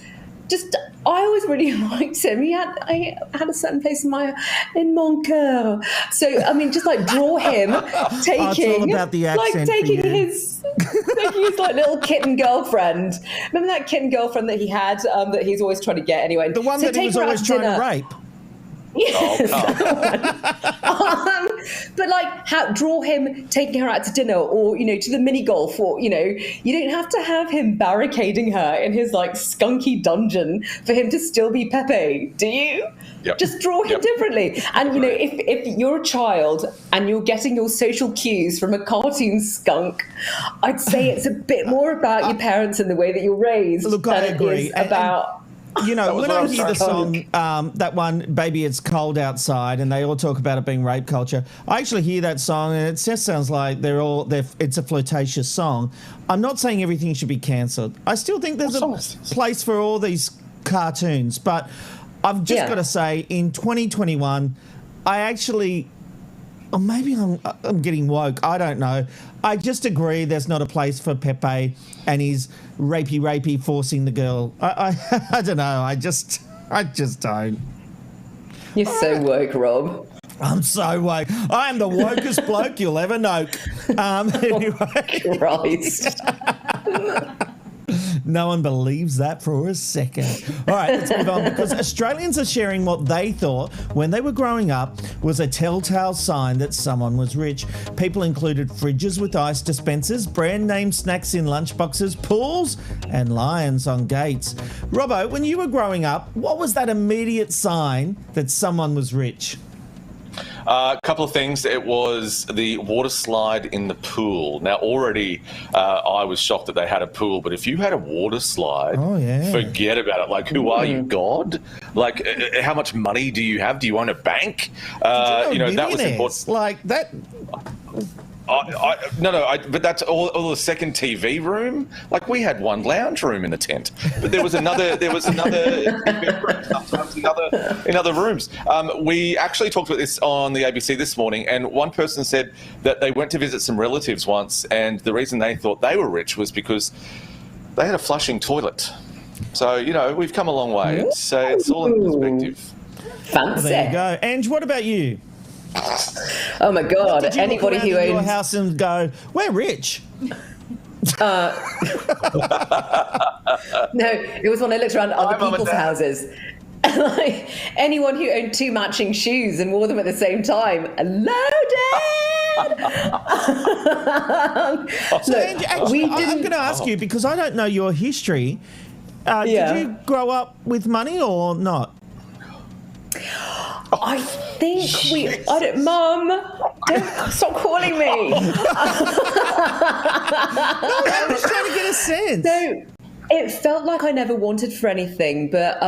I always really liked him. I had a certain place in mon cœur. So, I mean, just draw him taking, it's all about the accent taking his little kitten girlfriend. Remember that kitten girlfriend that he had that he's always trying to get anyway? The one that he was always trying to rape. Yes. But draw him taking her out to dinner, or to the mini golf, or you don't have to have him barricading her in his skunky dungeon for him to still be Pepe, do you? Yep. Just draw him differently. And if you're a child and you're getting your social cues from a cartoon skunk, I'd say it's a bit more about your parents and the way that you're raised. Look, I agree. It is about. When I hear the song, that one, Baby It's Cold Outside, and they all talk about it being rape culture, I actually hear that song and it just sounds like it's a flirtatious song. I'm not saying everything should be cancelled. I still think there's a place for all these cartoons, but I've just got to say, in 2021, I actually... Or maybe I'm getting woke. I don't know. I just agree there's not a place for Pepe and his rapey forcing the girl. I don't know. I just don't. You're so woke, Rob. I'm so woke. I am the wokest bloke you'll ever know. Anyway. Christ. No one believes that for a second. All right, let's move on, because Australians are sharing what they thought when they were growing up was a telltale sign that someone was rich. People included fridges with ice dispensers, brand name snacks in lunchboxes, pools, and lions on gates. Robbo, when you were growing up, what was that immediate sign that someone was rich? A couple of things. It was the water slide in the pool. Now, already I was shocked that they had a pool, but if you had a water slide, forget about it. Like, who are you, God? Like, how much money do you have? Do you own a bank? That was important. Like that. But that's all the second TV room. Like, we had one lounge room in the tent, but there was another sometimes in other rooms. We actually talked about this on the ABC this morning, and one person said that they went to visit some relatives once, and the reason they thought they were rich was because they had a flushing toilet. So, we've come a long way. It's all in perspective. Fancy. Well, there you go. Ange, what about you? Oh my God! Did you Anybody look who around owns your house and go, "We're rich"? No, it was when I looked around other people's houses. Like, anyone who owned 2 matching shoes and wore them at the same time. Hello, Dad. So, Ange, actually, I'm going to ask you, because I don't know your history. Did you grow up with money or not? I think Mum, don't stop calling me. No, I'm just trying to get a sense. So it felt like I never wanted for anything, but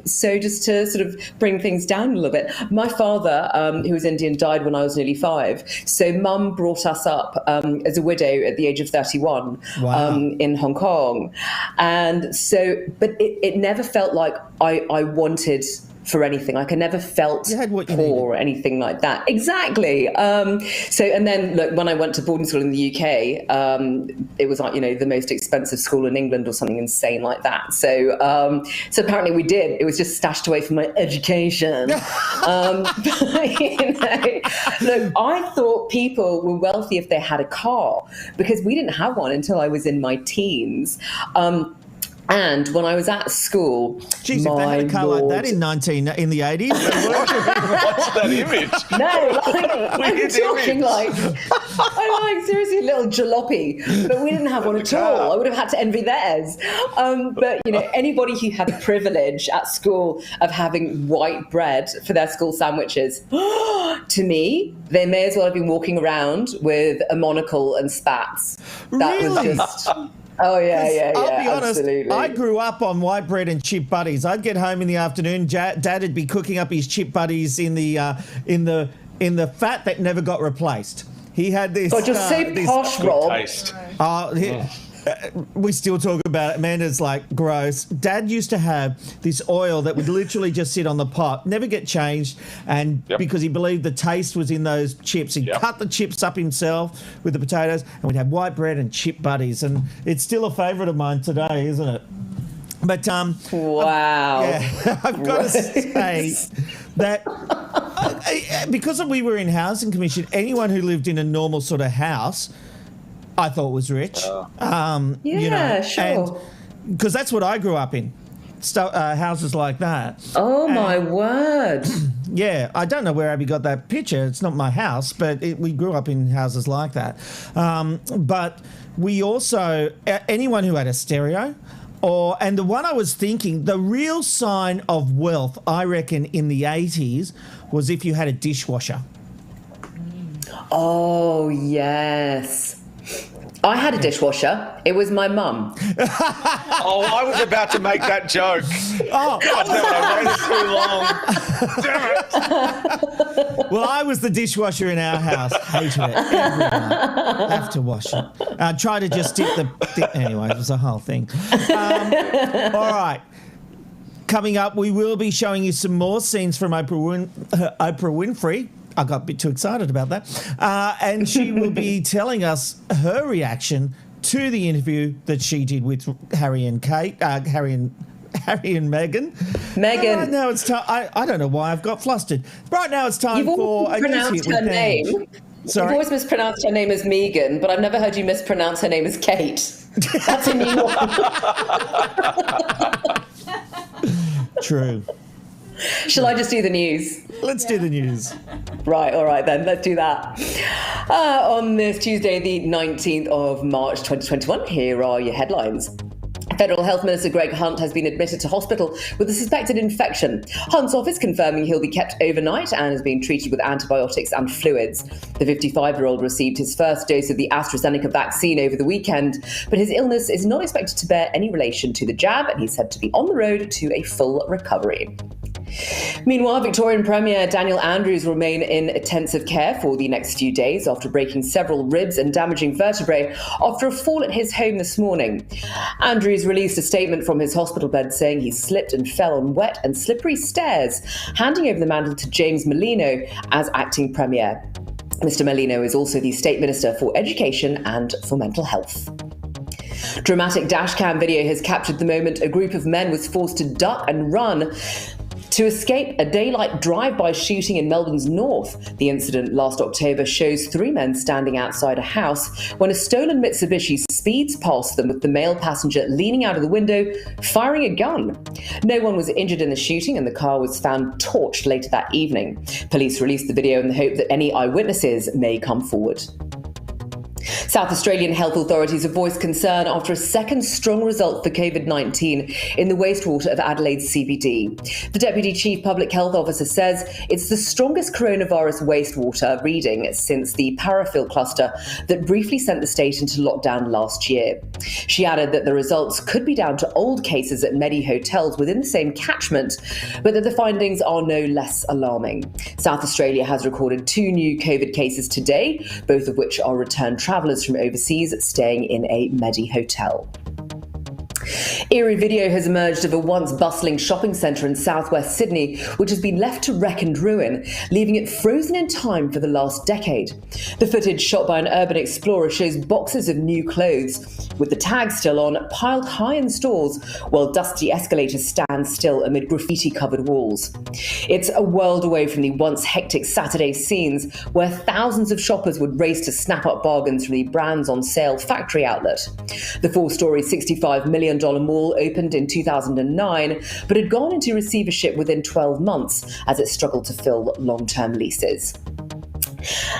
so just to sort of bring things down a little bit, my father, who was Indian, died when I was nearly 5. So Mum brought us up as a widow at the age of 31 in Hong Kong. And so, but it never felt like I wanted for anything. Like, I never felt poor or anything like that. Exactly. And then, look, when I went to boarding school in the UK, it was like, the most expensive school in England or something insane like that. So apparently we did. It was just stashed away from my education. Look, I thought people were wealthy if they had a car, because we didn't have one until I was in my teens. And when I was at school, geez, if they had a car like that in the 80s, what's that image? No, I'm talking I'm seriously a little jalopy, but we didn't have one at all. I would have had to envy theirs. But anybody who had the privilege at school of having white bread for their school sandwiches, to me, they may as well have been walking around with a monocle and spats. That was just. Oh, yeah, I'll be honest, absolutely. I grew up on white bread and chip buddies. I'd get home in the afternoon, Dad would be cooking up his chip buddies in the fat that never got replaced. He had this... God, you're so posh, Rob. Taste. We still talk about it. Amanda's like, gross. Dad used to have this oil that would literally just sit on the pot, never get changed, and because he believed the taste was in those chips, he'd cut the chips up himself with the potatoes, and we'd have white bread and chip buddies, and it's still a favourite of mine today, isn't it? But wow. I've got to say that because we were in housing commission, anyone who lived in a normal sort of house, I thought was rich. Sure. Because that's what I grew up in, houses like that. Oh, my word. Yeah, I don't know where Abby got that picture. It's not my house, but we grew up in houses like that. But we also, anyone who had a stereo, and the one I was thinking, the real sign of wealth, I reckon, in the 80s was if you had a dishwasher. Oh, yes. I had a dishwasher. It was my mum. I was about to make that joke. Oh, God, no, I waited too long. Damn it. Well, I was the dishwasher in our house. Hated it. Every night. Have to wash it. Try to just stick anyway, it was a whole thing. All right. Coming up, we will be showing you some more scenes from Oprah Winfrey. I got a bit too excited about that. And she will be telling us her reaction to the interview that she did with Harry and Harry and Meghan. Meghan. Right now it's time. I don't know why I've got flustered. Right now it's time You've for always mispronounced her name. Sorry? You've always mispronounced her name as Megan, but I've never heard you mispronounce her name as Kate. That's a new one. True. Shall I just do the news? Let's do the news. Right, all right then, let's do that. On this Tuesday, the 19th of March 2021, here are your headlines. Federal Health Minister Greg Hunt has been admitted to hospital with a suspected infection. Hunt's office confirming he'll be kept overnight and is being treated with antibiotics and fluids. The 55-year-old received his first dose of the AstraZeneca vaccine over the weekend, but his illness is not expected to bear any relation to the jab, and he's said to be on the road to a full recovery. Meanwhile, Victorian Premier Daniel Andrews will remain in intensive care for the next few days after breaking several ribs and damaging vertebrae after a fall at his home this morning. Andrews released a statement from his hospital bed saying he slipped and fell on wet and slippery stairs, handing over the mantle to James Merlino as acting Premier. Mr. Merlino is also the State Minister for Education and for Mental Health. Dramatic dashcam video has captured the moment a group of men was forced to duck and run to escape a daylight drive-by shooting in Melbourne's north. The incident last October shows three men standing outside a house when a stolen Mitsubishi speeds past them with the male passenger leaning out of the window, firing a gun. No one was injured in the shooting and the car was found torched later that evening. Police released the video in the hope that any eyewitnesses may come forward. South Australian health authorities have voiced concern after a second strong result for COVID-19 in the wastewater of Adelaide's CBD. The Deputy Chief Public Health Officer says it's the strongest coronavirus wastewater reading since the Parafill cluster that briefly sent the state into lockdown last year. She added that the results could be down to old cases at many hotels within the same catchment, but that the findings are no less alarming. South Australia has recorded 2 new COVID cases today, both of which are returned travellers from overseas staying in a Medi hotel. Eerie video has emerged of a once bustling shopping centre in southwest Sydney, which has been left to wreck and ruin, leaving it frozen in time for the last decade. The footage, shot by an urban explorer, shows boxes of new clothes, with the tags still on, piled high in stores, while dusty escalators stand still amid graffiti-covered walls. It's a world away from the once hectic Saturday scenes, where thousands of shoppers would race to snap up bargains from the brands on sale factory outlet. The 4-storey $65 million mall opened in 2009, but had gone into receivership within 12 months as it struggled to fill long-term leases.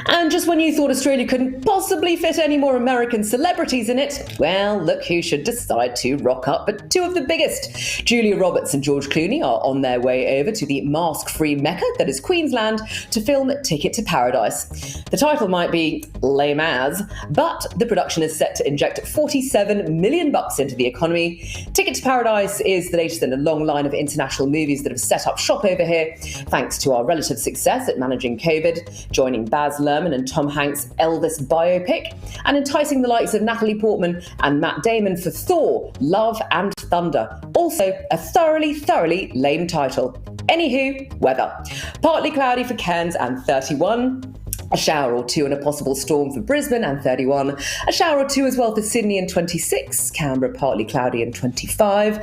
And just when you thought Australia couldn't possibly fit any more American celebrities in it, well, look who should decide to rock up but 2 of the biggest. Julia Roberts and George Clooney are on their way over to the mask-free Mecca that is Queensland to film Ticket to Paradise. The title might be lame as, but the production is set to inject $47 million into the economy. Ticket to Paradise is the latest in a long line of international movies that have set up shop over here, thanks to our relative success at managing COVID, joining Baz Luhrmann and Tom Hanks' Elvis biopic, and enticing the likes of Natalie Portman and Matt Damon for Thor, Love and Thunder. Also, a thoroughly lame title. Anywho, weather. Partly cloudy for Cairns and 31. A shower or 2 and a possible storm for Brisbane and 31. A shower or 2 as well for Sydney and 26. Canberra partly cloudy and 25.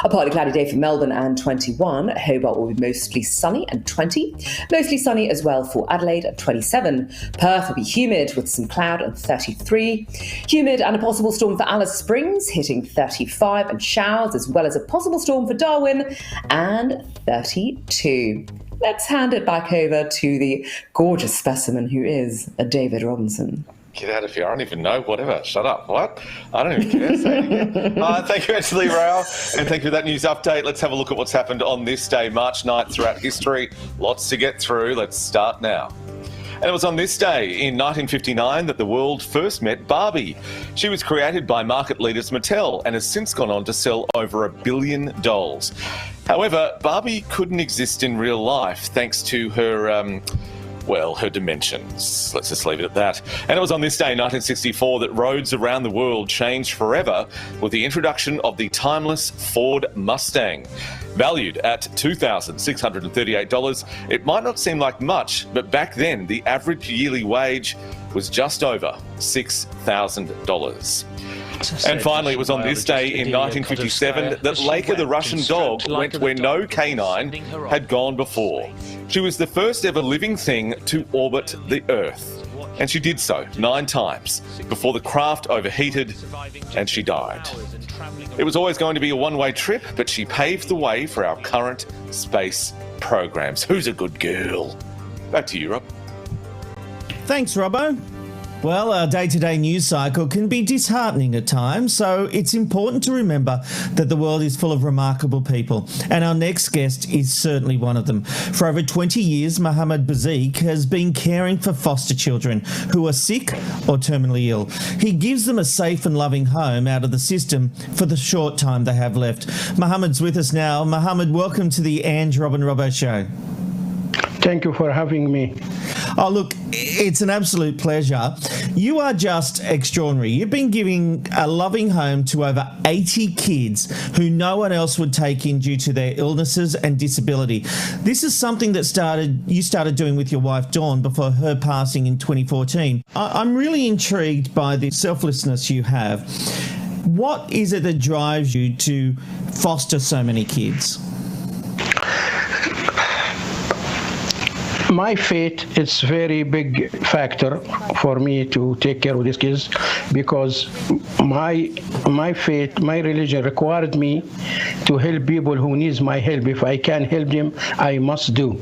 A partly cloudy day for Melbourne and 21. Hobart will be mostly sunny and 20. Mostly sunny as well for Adelaide at 27. Perth will be humid with some cloud and 33. Humid and a possible storm for Alice Springs hitting 35 and showers as well as a possible storm for Darwin and 32. Let's hand it back over to the gorgeous specimen who is David Robinson. Get out of here. I don't even know. Whatever. Shut up. What? I don't even care. Say it again. Thank you, Angelie Rao. And thank you for that news update. Let's have a look at what's happened on this day, March 9th, throughout history. Lots to get through. Let's start now. And it was on this day in 1959 that the world first met Barbie. She was created by market leaders Mattel and has since gone on to sell over $1 billion. However, Barbie couldn't exist in real life thanks to her her dimensions. Let's just leave it at that. And it was on this day, 1964, that roads around the world changed forever with the introduction of the timeless Ford Mustang. Valued at $2,638, it might not seem like much, but back then, the average yearly wage was just over $6,000. And finally, it was on this day in 1957 that Laika the Russian dog went where no canine had gone before. She was the first ever living thing to orbit the Earth. And she did so 9 times before the craft overheated and she died. It was always going to be a one-way trip, but she paved the way for our current space programs. Who's a good girl? Back to you, Rob. Thanks, Robbo. Well, our day-to-day news cycle can be disheartening at times, so it's important to remember that the world is full of remarkable people, and our next guest is certainly one of them. For over 20 years, Mohammed Bazik has been caring for foster children who are sick or terminally ill. He gives them a safe and loving home out of the system for the short time they have left. Mohammed's with us now. Mohammed, welcome to the Ange, Rob and Robbo Show. Thank you for having me. Oh, look, it's an absolute pleasure. You are just extraordinary. You've been giving a loving home to over 80 kids who no one else would take in due to their illnesses and disability. This is something that you started doing with your wife, Dawn, before her passing in 2014. I'm really intrigued by the selflessness you have. What is it that drives you to foster so many kids? My faith is very big factor for me to take care of these kids, because my faith, my religion required me to help people who needs my help. If I can help them, I must do.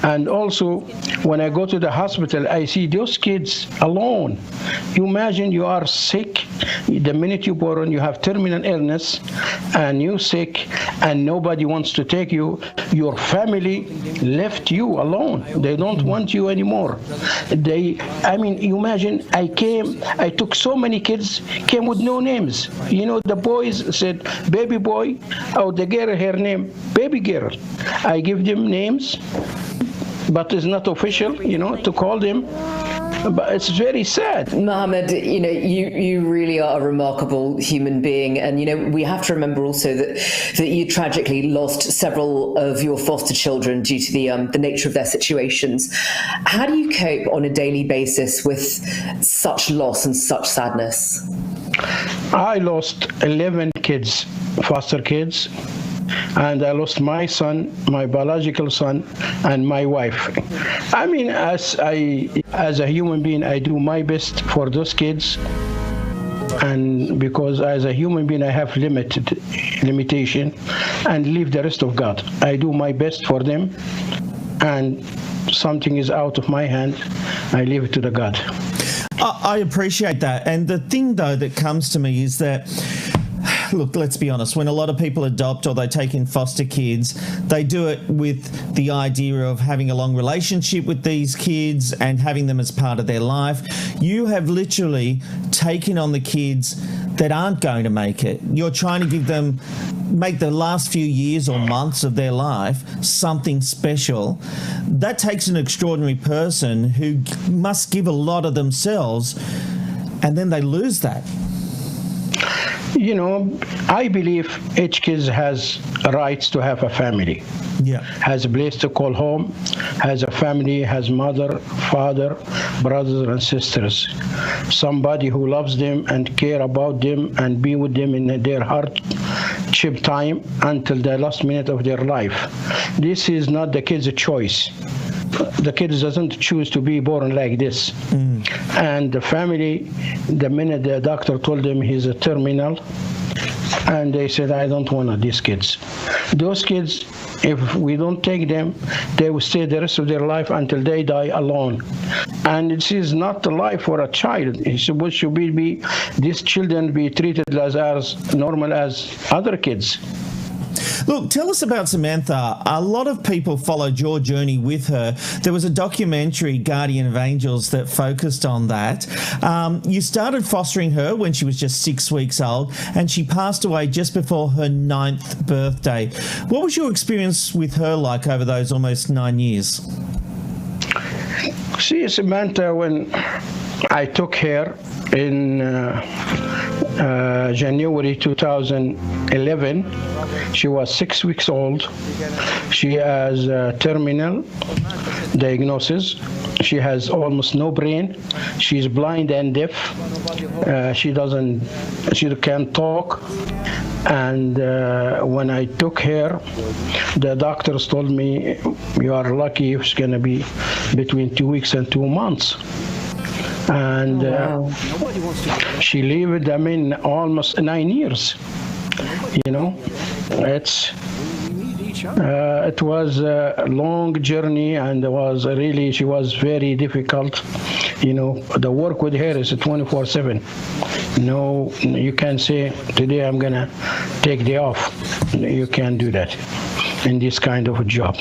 And also, when I go to the hospital, I see those kids alone. You imagine you are sick. The minute you're born, you have terminal illness, and you're sick, and nobody wants to take you. Your family left you alone. They don't want you anymore. You imagine, I took so many kids, came with no names. You know, the boys said, baby boy, or the girl, her name, baby girl. I give them names, but it's not official, to call them. But it's very sad. Mohammed, you really are a remarkable human being. And, we have to remember also that you tragically lost several of your foster children due to the nature of their situations. How do you cope on a daily basis with such loss and such sadness? I lost 11 kids, foster kids. And I lost my son, my biological son, and my wife. I mean, as a human being, I do my best for those kids. And because as a human being, I have limitation, and leave the rest of God. I do my best for them, and something is out of my hand, I leave it to the God. I appreciate that. And the thing, though, that comes to me is that, look, let's be honest, when a lot of people adopt or they take in foster kids, they do it with the idea of having a long relationship with these kids and having them as part of their life. You have literally taken on the kids that aren't going to make it. You're trying to make the last few years or months of their life something special. That takes an extraordinary person who must give a lot of themselves, and then they lose that. I believe each kid has rights to have a family. Yeah. Has a place to call home, has a family, has mother, father, brothers and sisters. Somebody who loves them and care about them and be with them in their hardship time until the last minute of their life. This is not the kid's choice. The kid doesn't choose to be born like this. And the family, the minute the doctor told them he's a terminal, and they said, I don't want these kids. Those kids, if we don't take them, they will stay the rest of their life until they die alone. And this is not the life for a child. It's supposed to be these children be treated as normal as other kids. Look, tell us about Samantha. A lot of people followed your journey with her. There was a documentary, Guardian of Angels, that focused on that. You started fostering her when she was just 6 weeks old, and she passed away just before her 9th birthday. What was your experience with her like over those almost 9 years? See, Samantha, when I took her in January 2011. She was 6 weeks old. She has a terminal diagnosis. She has almost no brain. She's blind and deaf. She can't talk. And when I took her, the doctors told me, you are lucky, it's going to be between 2 weeks and 2 months. And she lived, almost 9 years. It was a long journey, and she was very difficult. The work with her is 24/7. No, you can't say, today I'm going to take day off. You can't do that in this kind of a job.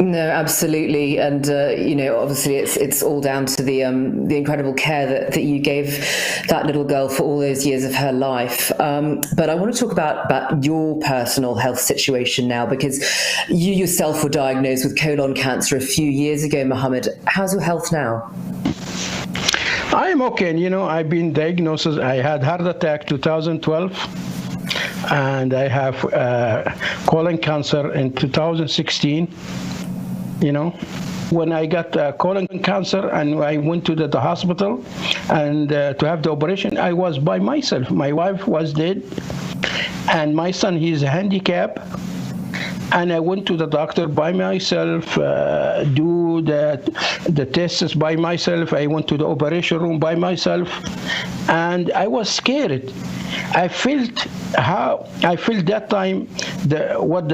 No, absolutely, and obviously it's all down to the incredible care that you gave that little girl for all those years of her life. But I want to talk about your personal health situation now, because you yourself were diagnosed with colon cancer a few years ago, Mohammed. How's your health now? I am okay. I've been diagnosed. I had heart attack 2012. And I have colon cancer in 2016. When I got colon cancer and I went to the hospital and to have the operation, I was by myself. My wife was dead, and my son, he's handicapped. And I went to the doctor by myself, do the tests by myself. I went to the operation room by myself, and I was scared. I felt that time what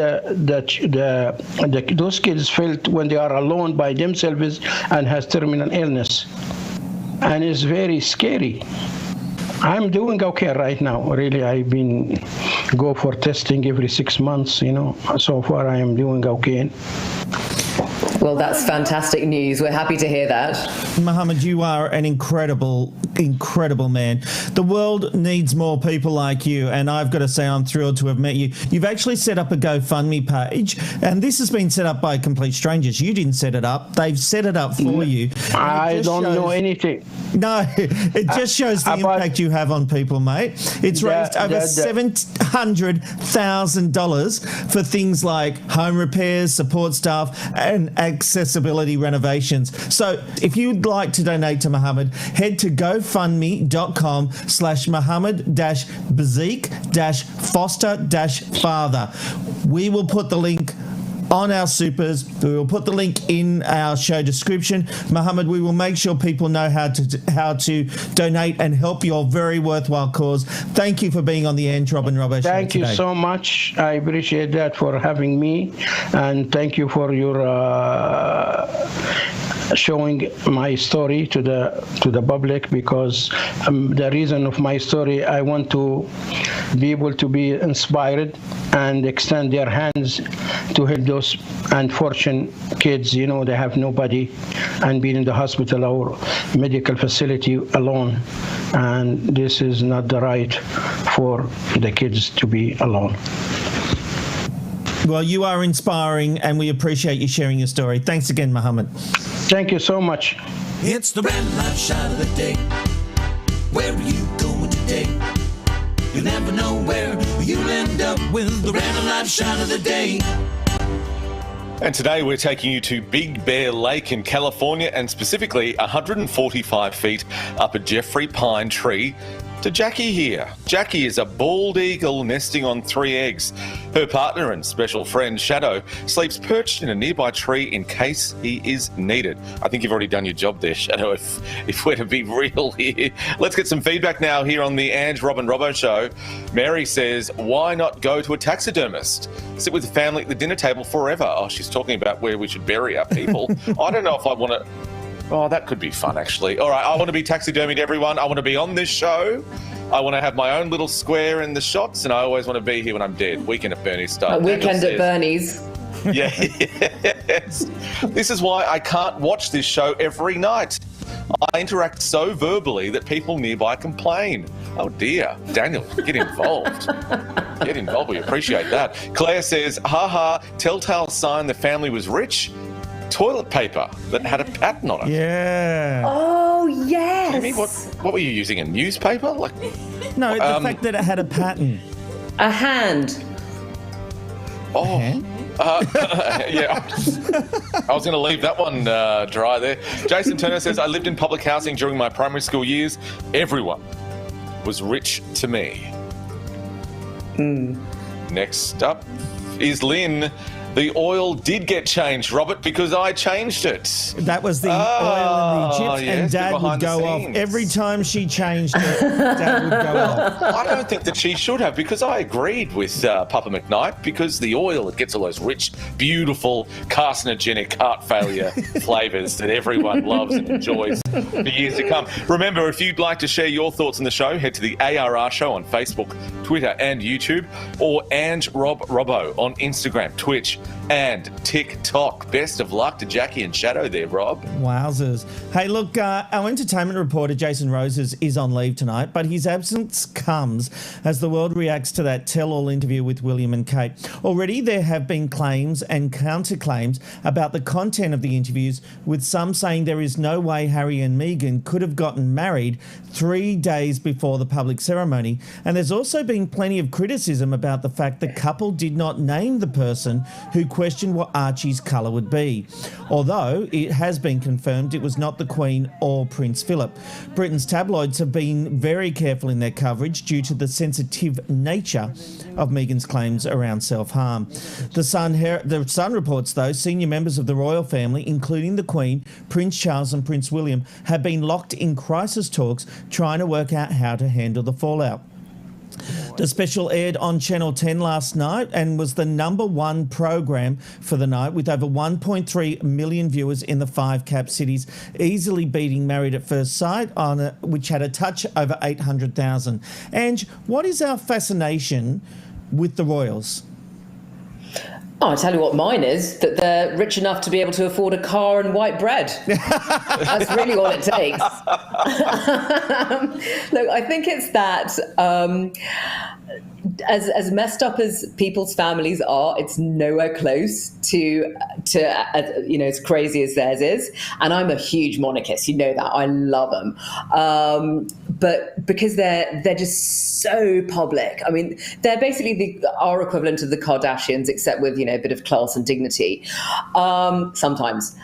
those kids felt when they are alone by themselves and has terminal illness, and it's very scary. I'm doing okay right now. Really, I've been go for testing every 6 months. So far I am doing okay. Well, that's fantastic news. We're happy to hear that. Mohammed, you are an incredible man. The world needs more people like you, and I've got to say I'm thrilled to have met you. You've actually set up a GoFundMe page, and this has been set up by complete strangers. You didn't set it up. They've set it up for you. I don't know anything. No, it just shows the impact you have on people, mate. It's raised over $700,000 for things like home repairs, support staff, and accessibility renovations. So if you'd like to donate to Mohammed, head to GoFundMe.com/Mohammed-Bazik-Foster-Father. We will put the link on our supers. We will put the link in our show description. Mohammed, we will make sure people know how to donate and help your very worthwhile cause. Thank you for being on the Ange Robin Robbo show Thank you so much. I appreciate that for having me, and thank you for your showing my story to the public, because the reason of my story, I want to be able to be inspired and extend their hands to help those unfortunate kids. They have nobody and being in the hospital or medical facility alone, and this is not the right for the kids to be alone. Well, you are inspiring, and we appreciate you sharing your story. Thanks again, Mohammed. Thank you so much. It's the Random Life Shot of the Day. Where are you going today? You never know where you'll end up with the Random Life Shot of the Day. And today we're taking you to Big Bear Lake in California, and specifically 145 feet up a Jeffrey pine tree, to Jackie here. Jackie is a bald eagle nesting on 3 eggs. Her partner and special friend, Shadow, sleeps perched in a nearby tree in case he is needed. I think you've already done your job there, Shadow, if we're to be real here. Let's get some feedback now here on the Ange Robin Robbo show. Mary says, why not go to a taxidermist? Sit with the family at the dinner table forever. Oh, she's talking about where we should bury our people. I don't know if I want to... Oh, that could be fun, actually. All right, I want to be taxidermied, everyone. I want to be on this show. I want to have my own little square in the shots, and I always want to be here when I'm dead. Weekend at Bernie's style. Weekend at Bernie's. Yeah, yes. This is why I can't watch this show every night. I interact so verbally that people nearby complain. Oh dear. Daniel, get involved. Get involved. We appreciate that. Claire says, haha, telltale sign the family was rich. Toilet paper that had a pattern on it. Yeah. Oh, Oh, yes. Jamie, what were you using? A newspaper? No, the fact that it had a pattern. A hand. Oh. Yeah, I was going to leave that one dry there. Jason Turner says, I lived in public housing during my primary school years. Everyone was rich to me. Next up is Lynn. The oil did get changed, Robert, because I changed it. That was the oil in the Egypt, yes, and Dad would go off. Every time she changed it, Dad would go off. I don't think that she should have, because I agreed with Papa McKnight, because the oil, it gets all those rich, beautiful, carcinogenic heart failure flavours that everyone loves and enjoys for years to come. Remember, if you'd like to share your thoughts on the show, head to the ARR Show on Facebook, Twitter and YouTube, or Ange Rob Robbo on Instagram, Twitch and TikTok. Best of luck to Jackie and Shadow there, Rob. Wowzers. Hey, look, our entertainment reporter, Jason Roses, is on leave tonight, but his absence comes as the world reacts to that tell-all interview with William and Kate. Already there have been claims and counterclaims about the content of the interviews, with some saying there is no way Harry and Meghan could have gotten married 3 days before the public ceremony. And there's also been plenty of criticism about the fact the couple did not name the person who questioned what Archie's colour would be, although it has been confirmed it was not the Queen or Prince Philip. Britain's tabloids have been very careful in their coverage due to the sensitive nature of Meghan's claims around self-harm. The Sun reports, though, senior members of the royal family, including the Queen, Prince Charles and Prince William, have been locked in crisis talks trying to work out how to handle the fallout. The special aired on Channel 10 last night and was the #1 program for the night, with over 1.3 million viewers in the 5 cap cities, easily beating Married at First Sight, which had a touch over 800,000. Ange, what is our fascination with the royals? Oh, I'll tell you what mine is, that they're rich enough to be able to afford a car and white bread. That's really all it takes. Look, I think it's that as messed up as people's families are, it's nowhere close to as crazy as theirs is. And I'm a huge monarchist, you know that. I love them. But because they're just so public. I mean, they're basically our equivalent of the Kardashians, except with, a bit of class and dignity sometimes.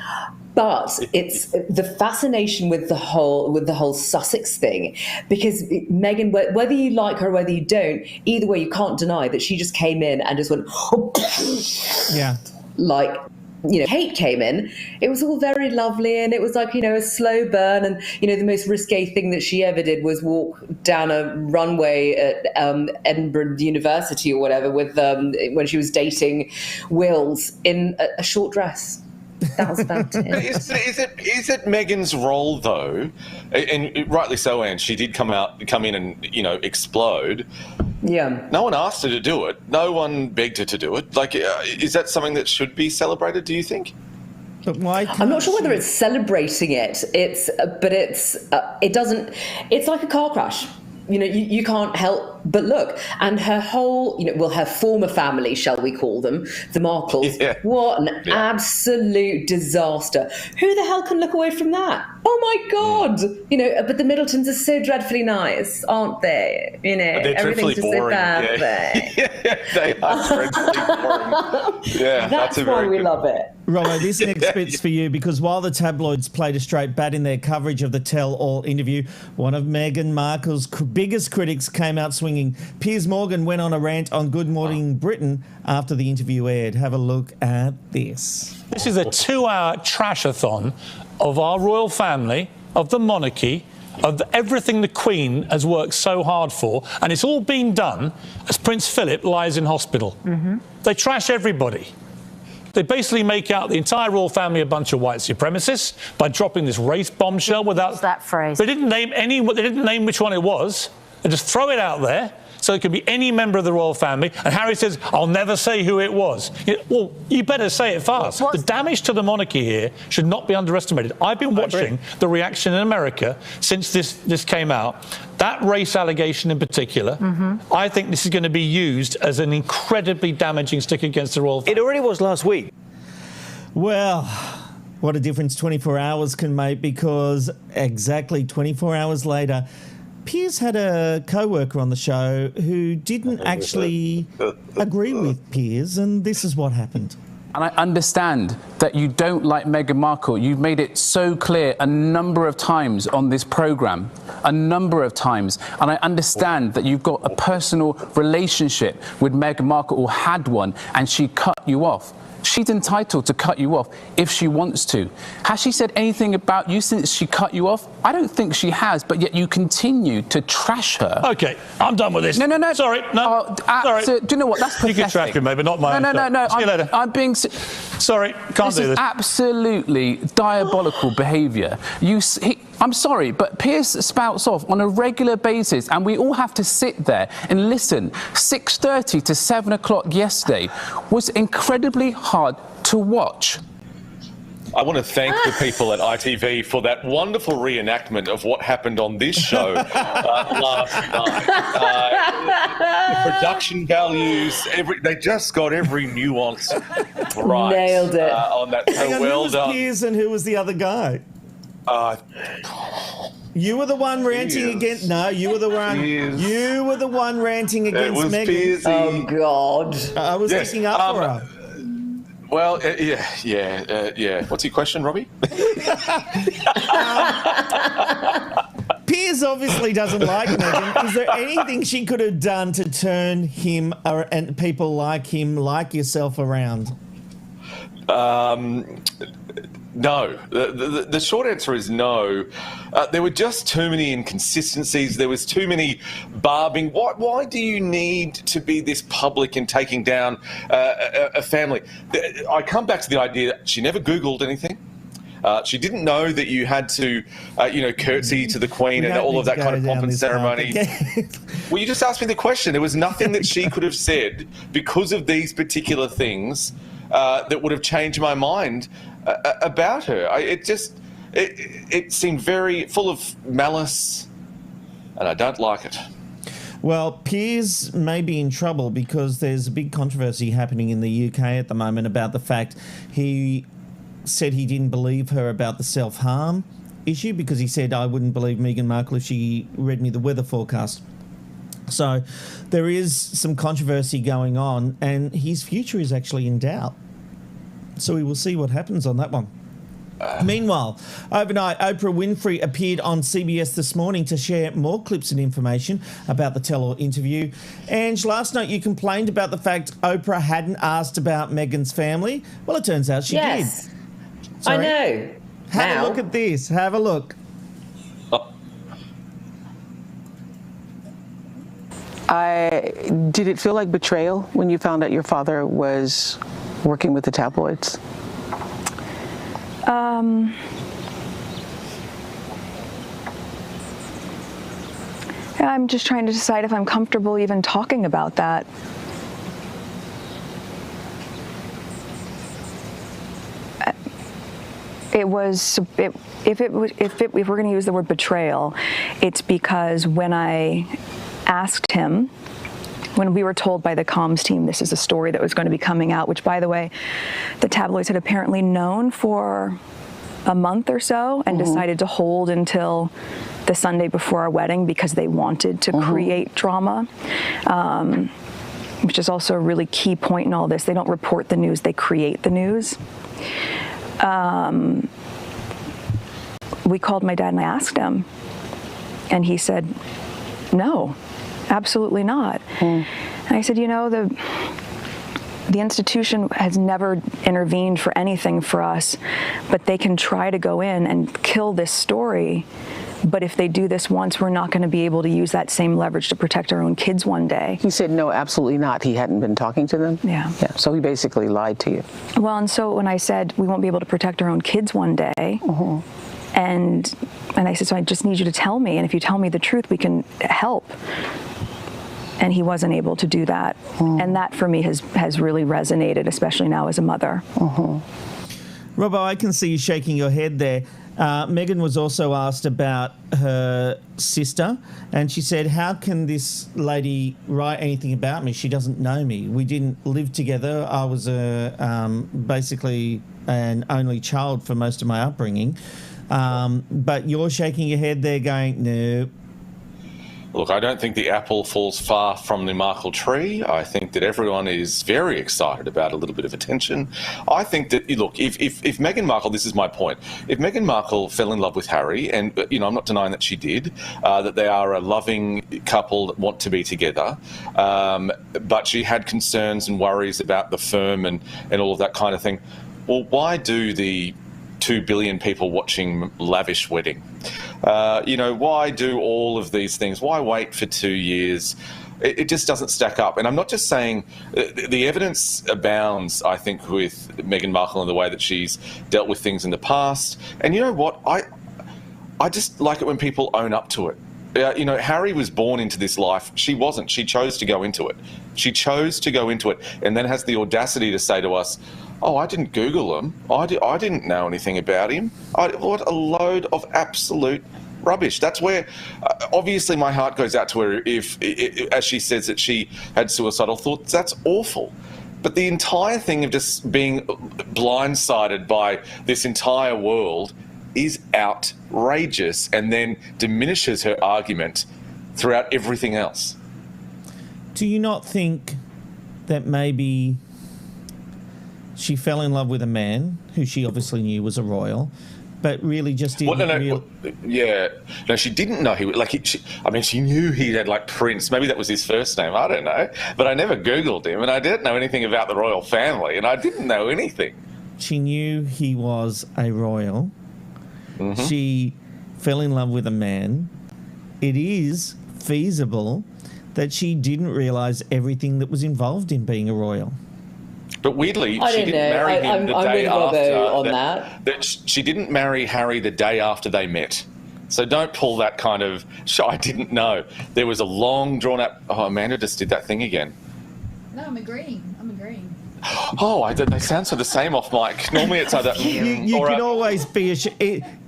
But it's the fascination with the whole Sussex thing, because Meghan, whether you like her or whether you don't, either way, you can't deny that she just came in and just went, yeah, like. Kate came in, it was all very lovely, and it was like, a slow burn. And, the most risque thing that she ever did was walk down a runway at Edinburgh University or whatever with when she was dating Wills in a short dress. That was about it. Is it Meghan's role, though, and rightly so, Anne, she did come in and, explode. Yeah. No one asked her to do it. No one begged her to do it. Like, is that something that should be celebrated, do you think? But why? I'm not sure whether it's celebrating it. It's like a car crash. You can't help but look. And her whole, her former family, shall we call them, the Markles, what an absolute disaster. Who the hell can look away from that? Oh my God! But the Middletons are so dreadfully nice, aren't they? They're everything's just boring. so bad there. They are dreadfully boring. Yeah, that's why we love it. Robbo, this next bit's for you, because while the tabloids played a straight bat in their coverage of the tell-all interview, one of Meghan Markle's biggest critics came out swinging. Piers Morgan went on a rant on Good Morning Britain after the interview aired. Have a look at this. This is a 2-hour trash-a-thon of our royal family, of the monarchy, of everything the Queen has worked so hard for, and it's all been done as Prince Philip lies in hospital. Mm-hmm. They trash everybody. They basically make out the entire royal family a bunch of white supremacists by dropping this race bombshell without that phrase. They didn't name which one it was. They just throw it out there so it could be any member of the royal family. And Harry says, "I'll never say who it was." Well, you better say it fast. The damage to the monarchy here should not be underestimated. I've been watching the reaction in America since this came out. That race allegation in particular, I think this is going to be used as an incredibly damaging stick against the royal family. It already was last week. Well, What a difference 24 hours can make, because exactly 24 hours later, Piers had a co-worker on the show who didn't actually agree with Piers, and this is what happened. And I understand that you don't like Meghan Markle. You've made it so clear a number of times on this programme, a number of times. And I understand that you've got a personal relationship with Meghan Markle, or had one, and she cut you off. She's entitled to cut you off if she wants to. Has she said anything about you since she cut you off? I don't think she has, but yet you continue to trash her. OK, I'm done with this. No. Sorry, no. Sorry. Do you know what? That's pathetic. You can trash me, maybe, not my... No. See you later. I'm being... Sorry, can't do this. This is absolutely diabolical behaviour. I'm sorry, but Piers spouts off on a regular basis, and we all have to sit there and listen. 6:30 to 7 o'clock yesterday was incredibly hard to watch. I want to thank the people at ITV for that wonderful reenactment of what happened on this show last night. The production values, they just got every nuance right. Nailed it. On that. So well who done. was Piers and who was the other guy? You were the one ranting against... No, you were the one... Piers. You were the one ranting against Meghan. Piersy. Oh, God. I was sticking up for her. Well, yeah. What's your question, Robbie? Piers obviously doesn't like Meghan. Is there anything she could have done to turn him and people like him, like yourself, around? No. The short answer is no. There were just too many inconsistencies. There was too many barbing. Why do you need to be this public in taking down a family? I come back to the idea that she never Googled anything. She didn't know that you had to, curtsy to the Queen and all of that kind of pomp and ceremony. Well, you just asked me the question. There was nothing that she could have said because of these particular things that would have changed my mind about her. It seemed very full of malice, and I don't like it. Well, Piers may be in trouble because there's a big controversy happening in the UK at the moment about the fact he said he didn't believe her about the self-harm issue, because he said, I wouldn't believe Meghan Markle if she read me the weather forecast. So there is some controversy going on, and his future is actually in doubt. So we will see what happens on that one. Meanwhile, overnight, Oprah Winfrey appeared on CBS this morning to share more clips and information about the tell-all interview. Ange, last night you complained about the fact Oprah hadn't asked about Meghan's family. Well, it turns out she did. I know. Have a look at this. Have a look. Did it feel like betrayal when you found out your father was working with the tabloids? I'm just trying to decide if I'm comfortable even talking about that. If we're going to use the word betrayal, it's because when I asked him, when we were told by the comms team this is a story that was going to be coming out, which, by the way, the tabloids had apparently known for a month or so and decided to hold until the Sunday before our wedding because they wanted to create drama, which is also a really key point in all this. They don't report the news, they create the news. We called my dad and I asked him, and he said, no, absolutely not. And I said, the institution has never intervened for anything for us, but they can try to go in and kill this story. But if they do this once, we're not going to be able to use that same leverage to protect our own kids one day. He said, no, absolutely not. He hadn't been talking to them? Yeah. So he basically lied to you. Well, and so when I said we won't be able to protect our own kids one day, and I said, so I just need you to tell me, and if you tell me the truth, we can help. And he wasn't able to do that. And that, for me, has really resonated, especially now as a mother. Robbo, I can see you shaking your head there. Meghan was also asked about her sister, and she said, how can this lady write anything about me? She doesn't know me. We didn't live together. I was basically an only child for most of my upbringing. But you're shaking your head there going, no. Look, I don't think the apple falls far from the Markle tree. I think that everyone is very excited about a little bit of attention. I think that, look, if Meghan Markle, this is my point, if Meghan Markle fell in love with Harry, and, I'm not denying that she did, that they are a loving couple that want to be together, but she had concerns and worries about the firm and all of that kind of thing, well, why do the 2 billion people watching lavish wedding? Why do all of these things? Why wait for 2 years? It just doesn't stack up. And I'm not just saying the evidence abounds, I think, with Meghan Markle and the way that she's dealt with things in the past. And you know what? I just like it when people own up to it. Harry was born into this life. She wasn't. She chose to go into it. She chose to go into it and then has the audacity to say to us, oh, I didn't Google him. I didn't know anything about him. What a load of absolute rubbish. That's where, obviously, my heart goes out to her if, as she says, that she had suicidal thoughts. That's awful. But the entire thing of just being blindsided by this entire world is outrageous and then diminishes her argument throughout everything else. Do you not think that maybe she fell in love with a man who she obviously knew was a royal, but really just didn't No, she didn't know she knew he had Prince. Maybe that was his first name. I don't know. But I never Googled him, and I didn't know anything about the royal family, and I didn't know anything. She knew he was a royal. Mm-hmm. She fell in love with a man. It is feasible that she didn't realise everything that was involved in being a royal. But weirdly, she didn't marry him the day after. She didn't marry Harry the day after they met. So don't pull that kind of, I didn't know. There was a long, drawn-out... Oh, Amanda just did that thing again. No, I'm agreeing. Oh, they sound so the same off mic. Normally it's either... You can always be...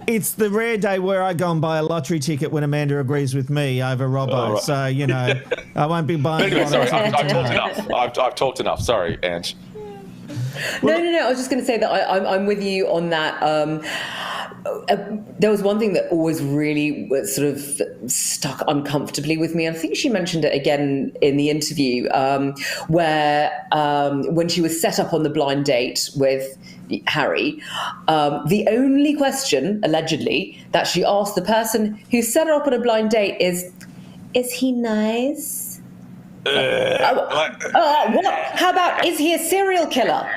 It's the rare day where I go and buy a lottery ticket when Amanda agrees with me over Robbo. Right. So, I won't be buying... Anyway, sorry, I've talked enough. I've talked enough. Sorry, Ange. No. I was just going to say that I'm with you on that. There was one thing that always really sort of stuck uncomfortably with me. I think she mentioned it again in the interview, where when she was set up on the blind date with Harry, the only question, allegedly, that she asked the person who set her up on a blind date is he nice? What? How about, is he a serial killer?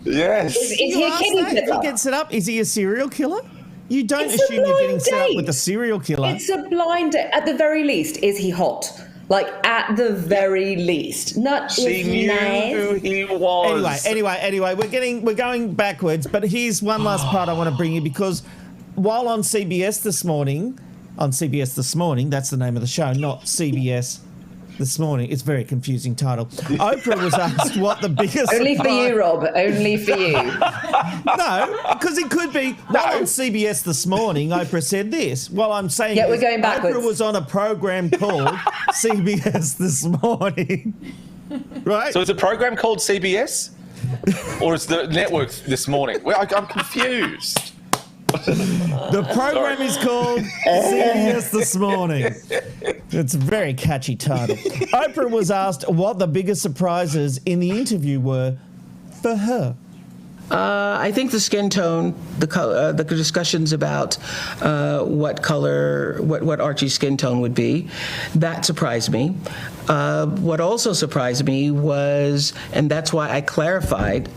Yes. Is he a kitty killer? He gets set up. Is he a serial killer? You don't assume you're getting set up with a serial killer. It's a blind date. At the very least, is he hot? At the very least. Not she knew nice. who he was. Anyway, we're going backwards, but here's one last part I want to bring you, because while on CBS This Morning, that's the name of the show, not CBS This Morning. It's a very confusing title. Oprah was asked what the biggest... Only for you, Rob. Only for you. No, because it could be... While on CBS This Morning, Oprah said this. Well, I'm saying... Yeah, we're going backwards. Oprah was on a program called CBS This Morning. Right? So it's a program called CBS? Or is the network This Morning? Well, I'm confused. The program is called CBS This Morning. It's a very catchy title. Oprah was asked what the biggest surprises in the interview were for her. I think the skin tone, the discussions about what Archie's skin tone would be, that surprised me. What also surprised me was, and that's why I clarified,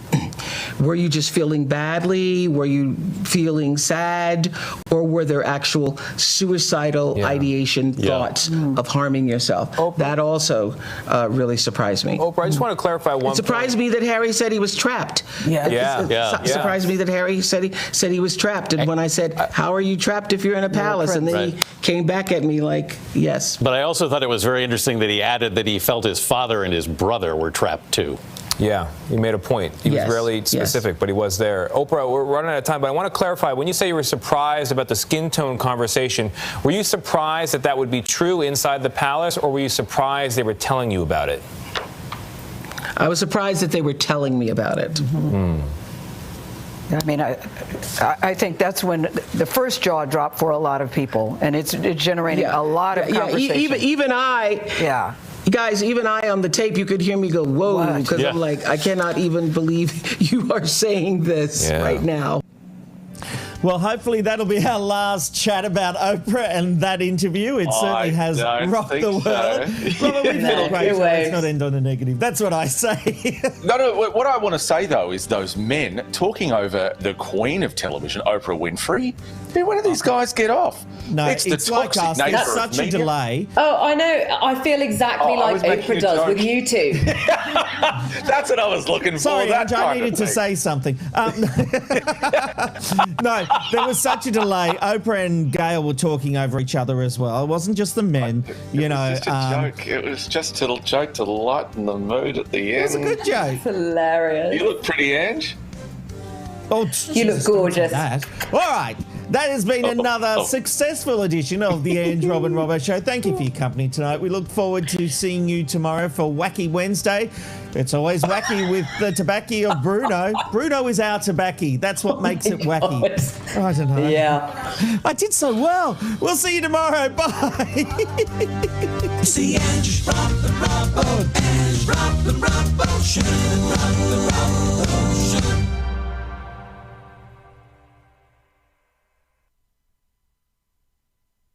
were you just feeling badly? Were you feeling sad? Or were there actual suicidal ideation thoughts of harming yourself? Oprah. That also really surprised me. Oprah, I just want to clarify one It surprised me that Harry said he was trapped. It surprised me that Harry said he was trapped. And when I said, how are you trapped if you're in a palace? And then he came back at me like, yes. But I also thought it was very interesting that he added that he felt his father and his brother were trapped too. Yeah, he made a point. He Yes, was rarely specific, but he was there. Oprah, we're running out of time, but I want to clarify. When you say you were surprised about the skin tone conversation, were you surprised that that would be true inside the palace, or were you surprised they were telling you about it? I was surprised that they were telling me about it. I mean, I think that's when the first jaw dropped for a lot of people, and it's generating a lot of conversation. Even I. Guys, even I on the tape, you could hear me go, whoa, because I'm like, I cannot even believe you are saying this right now. Well, hopefully that'll be our last chat about Oprah and that interview. It certainly has rocked the world. Well, we've had a great show. Let's not end on a negative. That's what I say. No, what I want to say, though, is those men talking over the queen of television, Oprah Winfrey. When do these guys get off? No, it's the like toxic us. nature There's of such a media. delay. Oh, I know. I feel exactly like Oprah does with you two. That's what I was looking Sorry, for. Ange, I needed to say something. No, there was such a delay. Oprah and Gayle were talking over each other as well. It wasn't just the men, you know. It was just a joke. It was just a little joke to lighten the mood at the end. It was a good joke. It's hilarious. You look pretty, Ange. Oh, you look gorgeous. All right. That has been another successful edition of the Ange Robin Robbo Show. Thank you for your company tonight. We look forward to seeing you tomorrow for Wacky Wednesday. It's always wacky with the tobacco of Bruno. Bruno is our tobacco. That's what makes it wacky. I don't know. Yeah. I did so well. We'll see you tomorrow. Bye. See Ange Robin Robbo, Ange Robin Robbo Show, Robin Robbo Show.